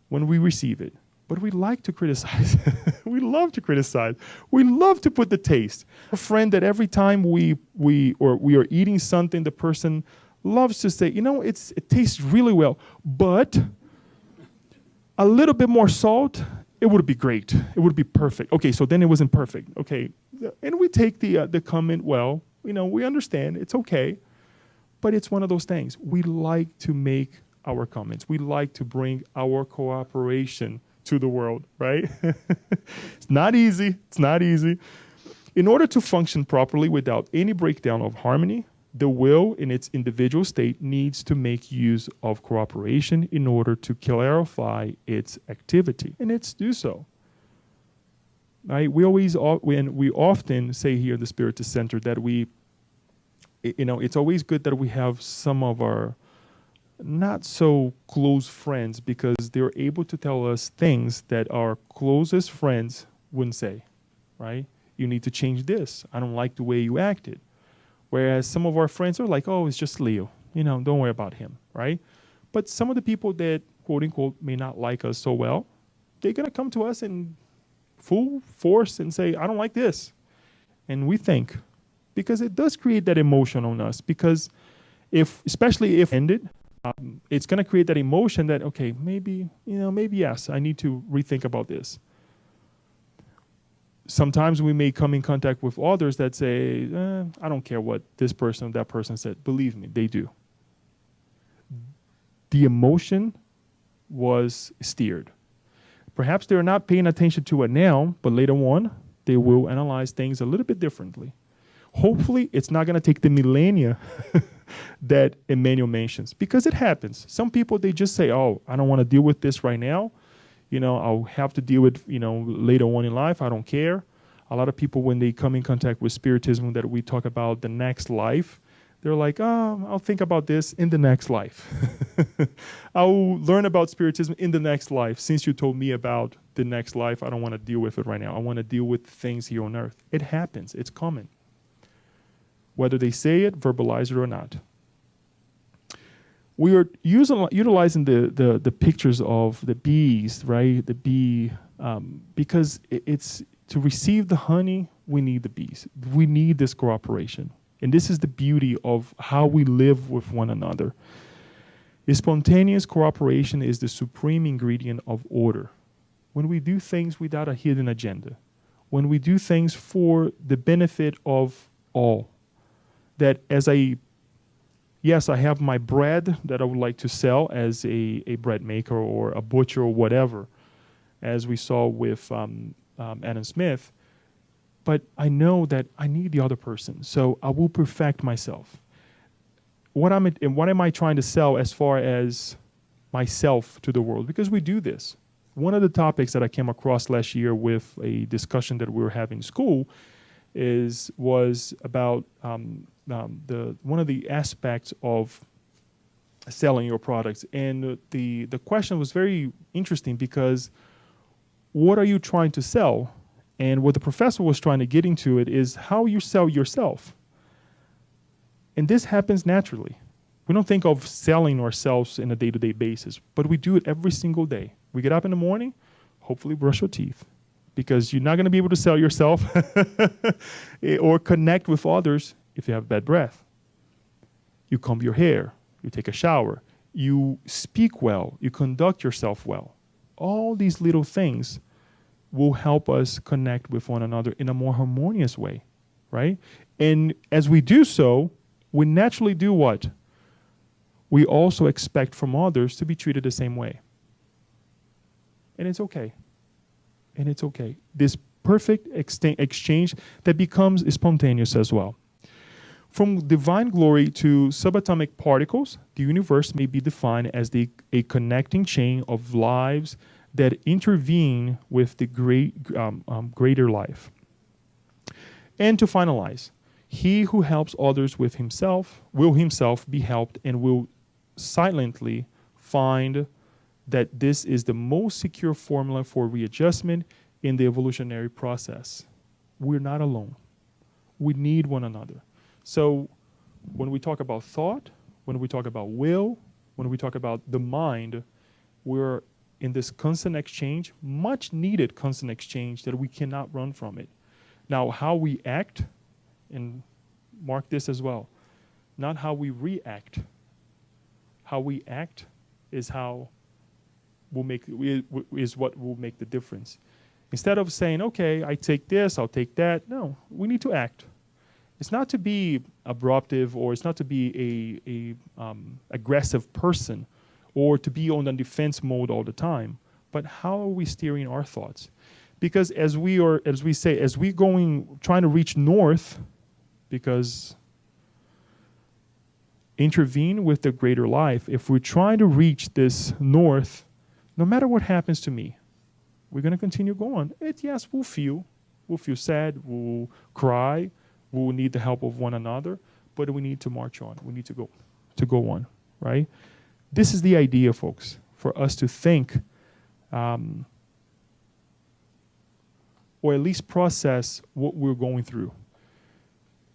when we receive it. But we like to criticize. We love to criticize. We love to put the taste. A friend that every time we are eating something, the person loves to say, it tastes really well, but a little bit more salt, it would be great. It would be perfect. Okay, so then it wasn't perfect. Okay, and we take the comment well. We understand. It's okay. But it's one of those things. We like to make our comments. We like to bring our cooperation to the world, right? It's not easy. It's not easy. In order to function properly without any breakdown of harmony, the will in its individual state needs to make use of cooperation in order to clarify its activity, and it's do so. Right? We often say here in the Spirit Center that it's always good that we have some of our not so close friends, because they're able to tell us things that our closest friends wouldn't say, right? You need to change this. I don't like the way you acted. Whereas some of our friends are like, oh, it's just Leo. Don't worry about him, right? But some of the people that, quote unquote, may not like us so well, they're going to come to us in full force and say, I don't like this. And we think, because it does create that emotion on us, because especially if ended, it's going to create that emotion that, okay, maybe yes, I need to rethink about this. Sometimes we may come in contact with others that say, I don't care what this person or that person said. Believe me, they do. The emotion was steered. Perhaps they're not paying attention to it now, but later on, they will analyze things a little bit differently. Hopefully, it's not going to take the millennia that Emmanuel mentions, because it happens. Some people, they just say, oh, I don't want to deal with this right now. I'll have to deal with, later on in life. I don't care. A lot of people, when they come in contact with Spiritism, that we talk about the next life, They're like, oh, I'll think about this in the next life. I'll learn about spiritism in the next life. Since you told me about the next life, I don't want to deal with it right now. I want to deal with things here on earth. It happens. It's common. Whether they say it, verbalize it or not. We are utilizing the pictures of the bees, right? The bee, because it's to receive the honey, we need the bees. We need this cooperation. And this is the beauty of how we live with one another. Spontaneous cooperation is the supreme ingredient of order. When we do things without a hidden agenda, when we do things for the benefit of all, that yes, I have my bread that I would like to sell as a bread maker or a butcher or whatever, as we saw with Adam Smith, but I know that I need the other person, so I will perfect myself. What am I trying to sell as far as myself to the world? Because we do this. One of the topics that I came across last year with a discussion that we were having in school was about one of the aspects of selling your products, and the question was very interesting because what are you trying to sell? And what the professor was trying to get into it is how you sell yourself. And this happens naturally. We don't think of selling ourselves in a day-to-day basis, but we do it every single day. We get up in the morning, hopefully brush your teeth, because you're not going to be able to sell yourself or connect with others if you have bad breath. You comb your hair, you take a shower, you speak well, you conduct yourself well. All these little things will help us connect with one another in a more harmonious way, right? And as we do so, we naturally do what? We also expect from others to be treated the same way. And it's okay. And it's okay. This perfect exchange that becomes spontaneous as well. From divine glory to subatomic particles, the universe may be defined as a connecting chain of lives that intervene with the greater life. And to finalize, he who helps others with himself will himself be helped and will silently find that this is the most secure formula for readjustment in the evolutionary process. We're not alone. We need one another. So when we talk about thought, when we talk about will, when we talk about the mind, we're in this constant exchange, much needed constant exchange that we cannot run from it. Now, how we act, and mark this as well, not how we react. How we act is what will make the difference. Instead of saying, okay, I take this, I'll take that. No, we need to act. It's not to be abruptive, or it's not to be a aggressive person, or to be on the defense mode all the time. But how are we steering our thoughts? Because as we trying to reach north, because intervene with the greater life, if we're trying to reach this north, no matter what happens to me, we're going to continue going. Yes, we'll feel sad, we'll cry, we'll need the help of one another, but we need to march on. We need to go on, right? This is the idea, folks, for us to think, or at least process what we're going through.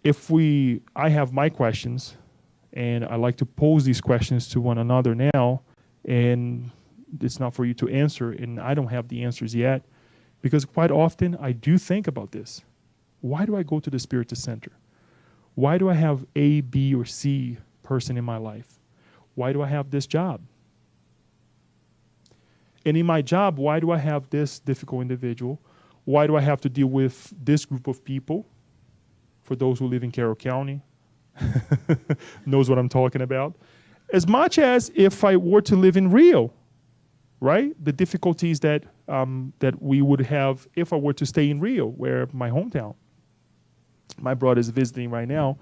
I have my questions, and I like to pose these questions to one another now, and it's not for you to answer, and I don't have the answers yet, because quite often I do think about this. Why do I go to the Spiritist Center? Why do I have A, B, or C person in my life? Why do I have this job? And in my job, why do I have this difficult individual? Why do I have to deal with this group of people? For those who live in Carroll County, knows what I'm talking about. As much as if I were to live in Rio, right? The difficulties that we would have if I were to stay in Rio, where my hometown. My brother is visiting right now,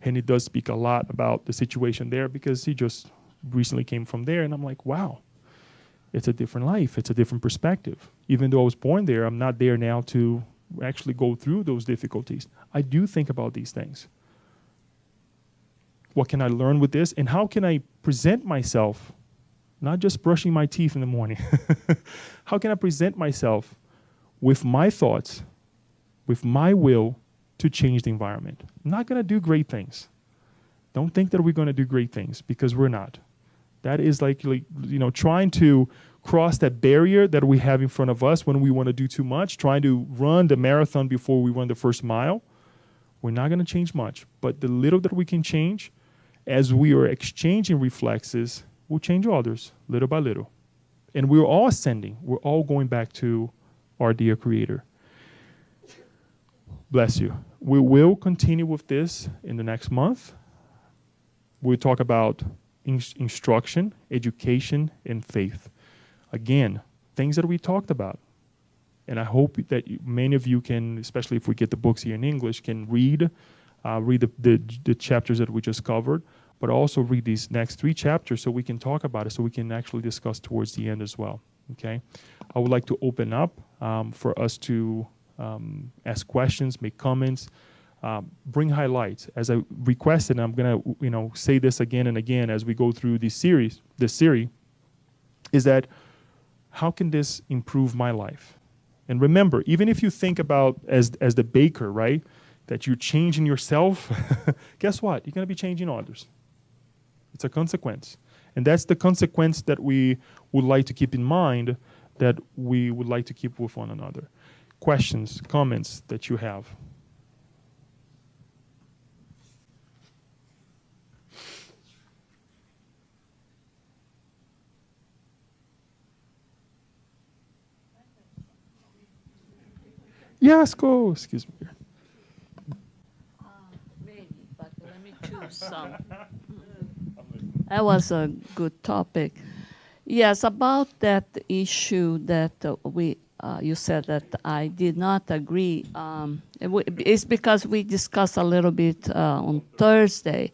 and he does speak a lot about the situation there because he just recently came from there, and I'm like, wow, it's a different life. It's a different perspective. Even though I was born there, I'm not there now to actually go through those difficulties. I do think about these things. What can I learn with this? And how can I present myself, not just brushing my teeth in the morning? How can I present myself with my thoughts, with my will to change the environment? I'm not going to do great things. Don't think that we're going to do great things, because we're not. That is like trying to cross that barrier that we have in front of us when we want to do too much, trying to run the marathon before we run the first mile. We're not going to change much. But the little that we can change, as we are exchanging reflexes, will change others little by little. And we're all ascending. We're all going back to our dear Creator. Bless you. We will continue with this in the next month. We'll talk about instruction, education, and faith. Again, things that we talked about. And I hope that many of you can, especially if we get the books here in English, can read the chapters that we just covered, but also read these next 3 chapters so we can talk about it, so we can actually discuss towards the end as well. Okay? I would like to open up for us to ask questions, make comments, bring highlights. As I requested, I'm going to say this again and again as we go through this series, is that how can this improve my life? And remember, even if you think about as the baker, right, that you're changing yourself, guess what? You're going to be changing others. It's a consequence. And that's the consequence that we would like to keep in mind, that we would like to keep with one another. Questions, comments that you have? Yes, go. Excuse me. Maybe, but let me choose some. That was a good topic. Yes, about that issue that you said that I did not agree. It's because we discussed a little bit on Thursday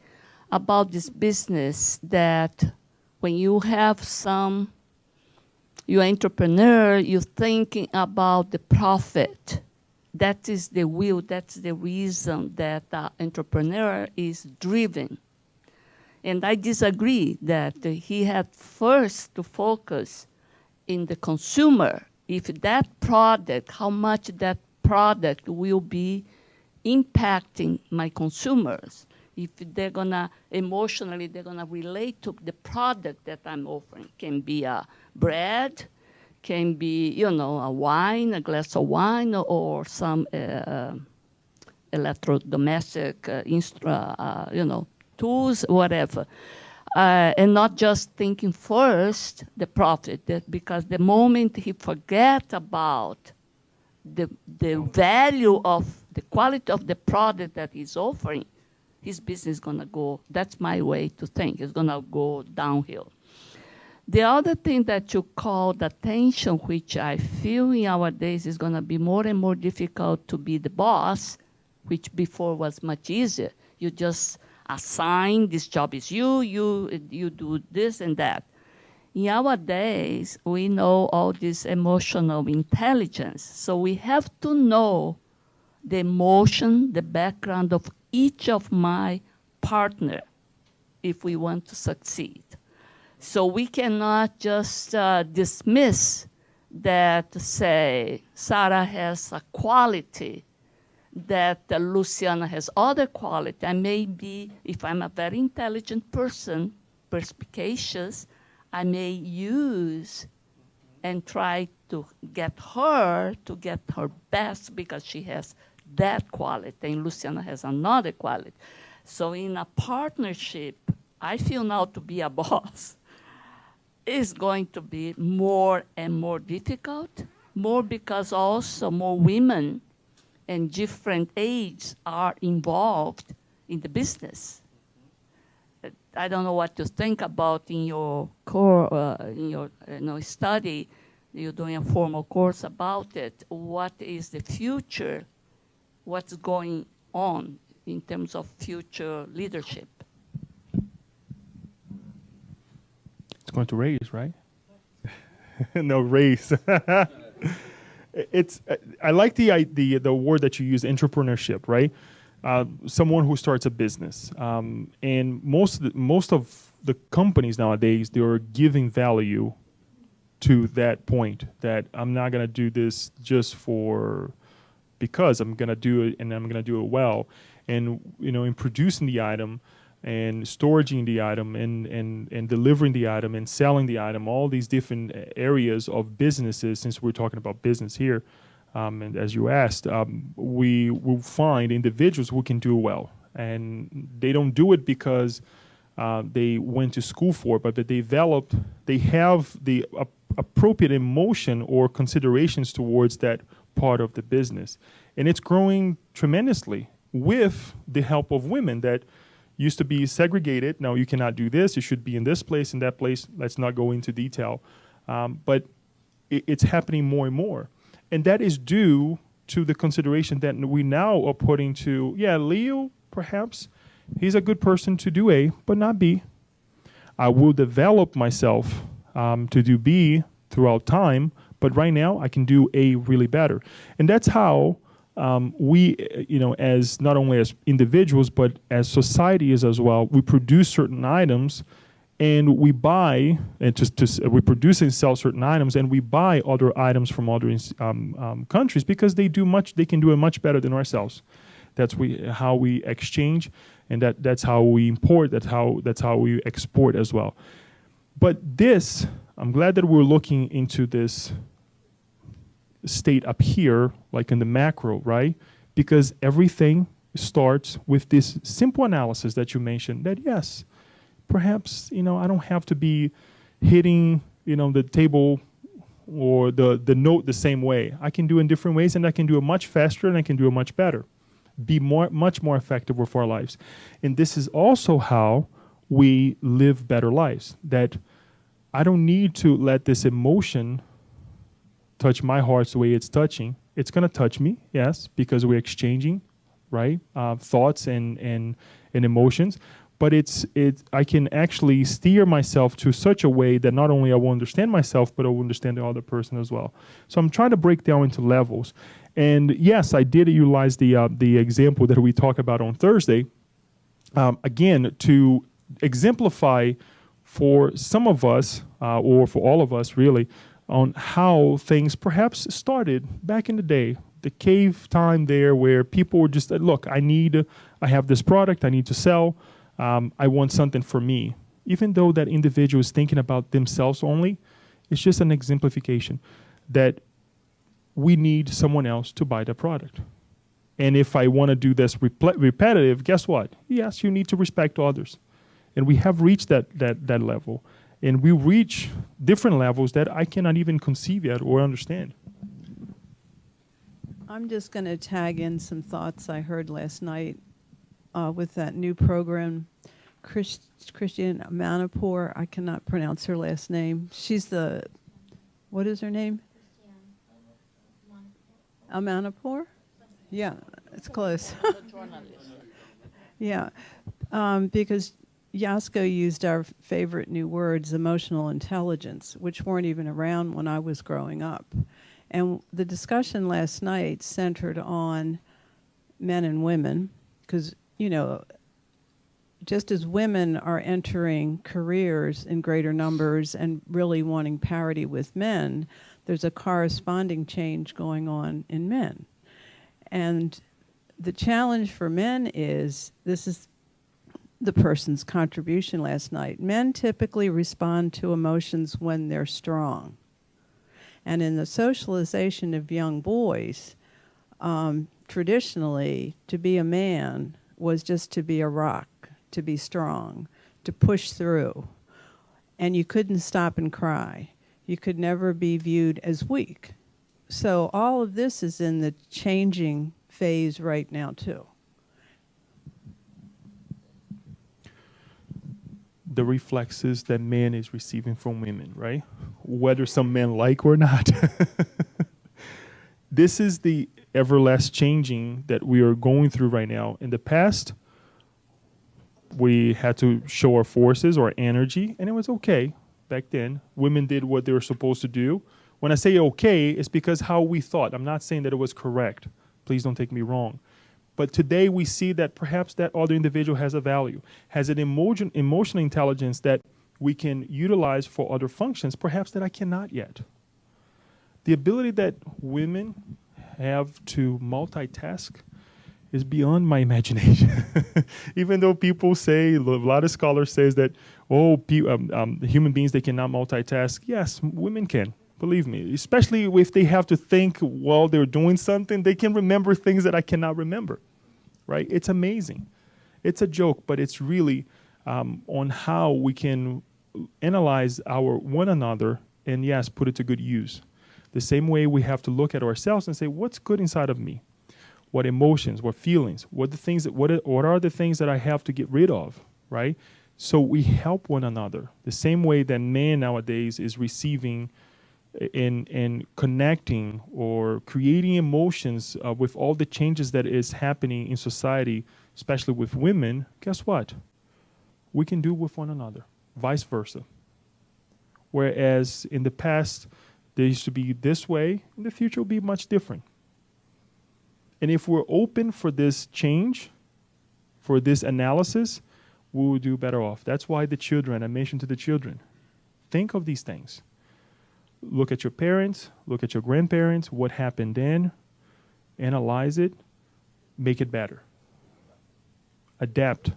about this business that when you have you're an entrepreneur, you're thinking about the profit. That is the will, that's the reason that the entrepreneur is driven. And I disagree that he had first to focus in the consumer. If that product, how much that product will be impacting my consumers. If they're gonna, emotionally, they're gonna relate to the product that I'm offering. Can be a bread, can be, a wine, a glass of wine, or some electrodomestic, tools, whatever. And not just thinking first the profit, because the moment he forget about the value of the quality of the product that he's offering, his business is gonna go, that's my way to think, it's gonna go downhill. The other thing that you called attention, which I feel in our days is gonna be more and more difficult to be the boss, which before was much easier. You just assign, this job is you do this and that. In our days, we know all this emotional intelligence, so we have to know the emotion, the background of each of my partner if we want to succeed. So we cannot just dismiss that, say, Sarah has a quality, that Luciana has other quality. I may be, if I'm a very intelligent person, perspicacious, I may use and try to get her best because she has that quality, and Luciana has another quality. So in a partnership, I feel now to be a boss is going to be more and more difficult, more because also more women and different ages are involved in the business. I don't know what to think about in your core, in your study. You're doing a formal course about it. What is the future? What's going on in terms of future leadership? It's going to raise, right? No, raise. I like the word that you use, entrepreneurship, right? someone who starts a business, and most of the companies nowadays, they are giving value to that point, that I'm not going to do this just because I'm going to do it, and I'm going to do it well. And, in producing the item and storing the item and delivering the item and selling the item, all these different areas of businesses, since we're talking about business here, and as you asked, we will find individuals who can do it well. And they don't do it because they went to school for it, but they have the appropriate emotion or considerations towards that part of the business. And it's growing tremendously with the help of women that used to be segregated. Now, you cannot do this. You should be in this place, in that place. Let's not go into detail. But it's happening more and more. And that is due to the consideration that we now are putting to, Leo, perhaps, he's a good person to do A, but not B. I will develop myself to do B throughout time, but right now I can do A really better. And that's how we, as not only as individuals, but as societies as well, we produce certain items and we buy, and we produce and sell certain items, and we buy other items from other countries because they can do it much better than ourselves. That's how we exchange, and that's how we import. That's how we export as well. But this, I'm glad that we're looking into this state up here, like in the macro, right? Because everything starts with this simple analysis that you mentioned. That yes, perhaps I don't have to be hitting the table or the note the same way. I can do it in different ways, and I can do it much faster, and I can do it much better. Be much more effective with our lives. And this is also how we live better lives. That I don't need to let this emotion touch my heart the way it's touching. It's going to touch me, yes, because we're exchanging, right, thoughts and emotions. But I can actually steer myself to such a way that not only I will understand myself, but I will understand the other person as well. So I'm trying to break down into levels. And yes, I did utilize the example that we talked about on Thursday, again, to exemplify for some of us, or for all of us really, on how things perhaps started back in the day, the cave time there, where people were just, look, I have this product I need to sell. I want something for me. Even though that individual is thinking about themselves only, it's just an exemplification that we need someone else to buy the product. And if I want to do this repetitive, guess what? Yes, you need to respect others. And we have reached that level. And we reach different levels that I cannot even conceive yet or understand. I'm just going to tag in some thoughts I heard last night with that new program, Christian Amanpour. I cannot pronounce her last name. She's what is her name? Amanpour? Yeah, it's close. Yeah, because Yasko used our favorite new words, emotional intelligence, which weren't even around when I was growing up. And the discussion last night centered on men and women, because, just as women are entering careers in greater numbers and really wanting parity with men, there's a corresponding change going on in men. And the challenge for men is, this is the person's contribution last night, men typically respond to emotions when they're strong. And in the socialization of young boys, traditionally, to be a man was just to be a rock, to be strong, to push through. And you couldn't stop and cry. You could never be viewed as weak. So all of this is in the changing phase right now, too. The reflexes that man is receiving from women, right? Whether some men like or not. This is the everlasting changing that we are going through right now. In the past, we had to show our forces, our energy, and it was okay back then. Women did what they were supposed to do. When I say okay, it's because how we thought. I'm not saying that it was correct. Please don't take me wrong. But today we see that perhaps that other individual has a value, has an emotional intelligence that we can utilize for other functions, perhaps that I cannot yet. The ability that women have to multitask is beyond my imagination. Even though people say, a lot of scholars says that, human beings, they cannot multitask. Yes, women can, believe me. Especially if they have to think while they're doing something, they can remember things that I cannot remember, right? It's amazing. It's a joke, but it's really on how we can analyze our one another and, yes, put it to good use. The same way we have to look at ourselves and say, what's good inside of me? What emotions, what feelings, what are the things that I have to get rid of, right? So we help one another. The same way that man nowadays is receiving and connecting or creating emotions with all the changes that is happening in society, especially with women, guess what? We can do with one another, vice versa. Whereas in the past, there used to be this way, in the future will be much different. And if we're open for this change, for this analysis, we will do better off. That's why the children, I mentioned to the children, think of these things. Look at your parents, look at your grandparents, what happened then, analyze it, make it better. Adapt,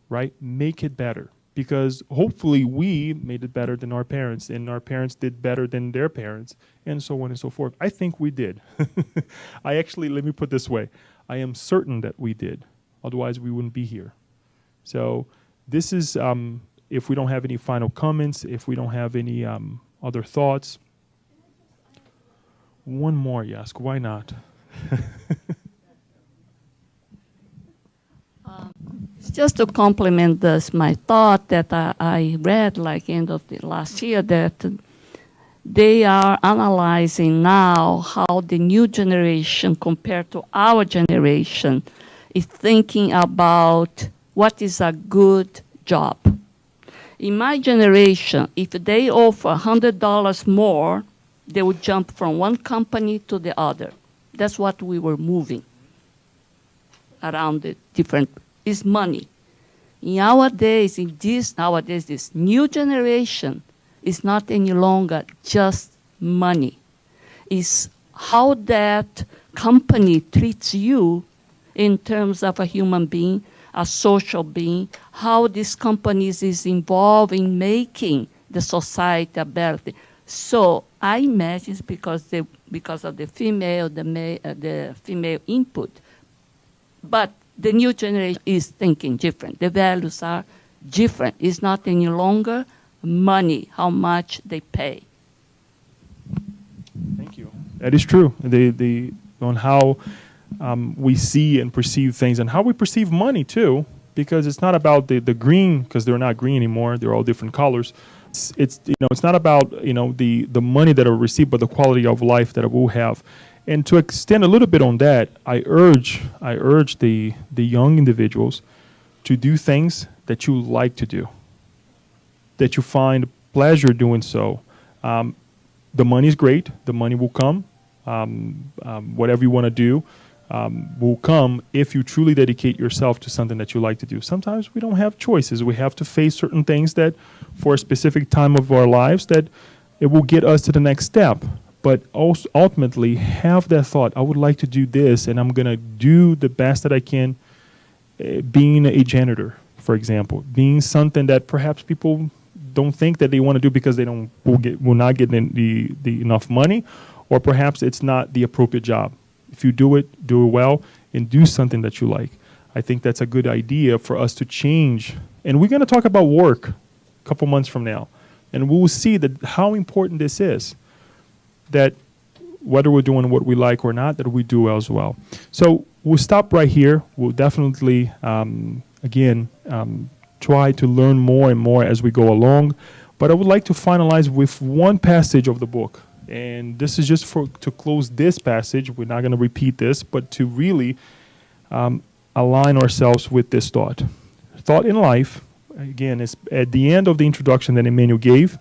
right? Make it better. Because hopefully we made it better than our parents, and our parents did better than their parents, and so on and so forth. I think we did. Let me put it this way. I am certain that we did. Otherwise, we wouldn't be here. So this is, if we don't have any final comments, if we don't have any other thoughts. One more, Yask. Why not? Just to complement this, my thought that I read like end of the last year, that they are analyzing now how the new generation compared to our generation is thinking about what is a good job. In my generation, if they offer $100 more, they would jump from one company to the other. That's what we were moving around the different, is money. Nowadays, this new generation is not any longer just money. It's how that company treats you in terms of a human being, a social being, how this company is involved in making the society a better thing. So I imagine it's because of the female input. But the new generation is thinking different. The values are different. It's not any longer money, how much they pay. Thank you. That is true. On how we see and perceive things, and how we perceive money too, because it's not about the green, because they're not green anymore. They're all different colors. It's not about the money that I receive, but the quality of life that I will have. And to extend a little bit on that, I urge the young individuals to do things that you like to do, that you find pleasure doing so. The money is great. The money will come. Whatever you want to do will come if you truly dedicate yourself to something that you like to do. Sometimes we don't have choices. We have to face certain things that for a specific time of our lives that it will get us to the next step. But also ultimately have that thought, I would like to do this, and I'm going to do the best that I can, being a janitor, for example, being something that perhaps people don't think that they want to do because they will not get the enough money, or perhaps it's not the appropriate job. If you do it well, and do something that you like. I think that's a good idea for us to change. And we're going to talk about work a couple months from now, and we will see that how important this is. That whether we're doing what we like or not, that we do as well. So we'll stop right here. We'll definitely, try to learn more and more as we go along. But I would like to finalize with one passage of the book. And this is just to close this passage. We're not going to repeat this, but to really align ourselves with this thought. Thought in life, again, is at the end of the introduction that Emmanuel gave,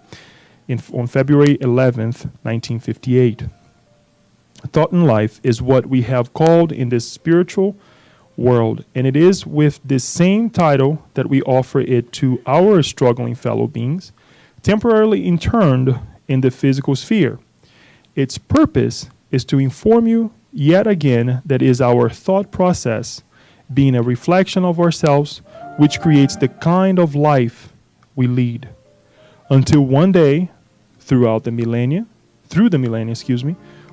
on February 11th, 1958. Thought in life is what we have called in this spiritual world. And it is with this same title that we offer it to our struggling fellow beings, temporarily interned in the physical sphere. Its purpose is to inform you yet again that is our thought process, being a reflection of ourselves, which creates the kind of life we lead. Until one day, through the millennia,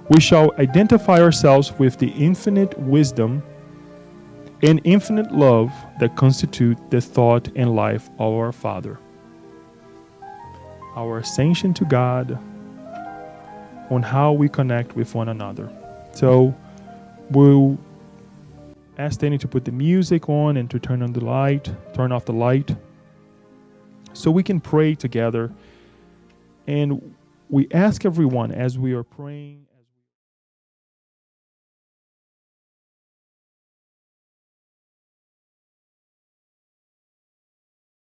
we shall identify ourselves with the infinite wisdom and infinite love that constitute the thought and life of our Father. Our ascension to God on how we connect with one another. So we'll ask Danny to put the music on and to turn off the light, so we can pray together. And we ask everyone as we are praying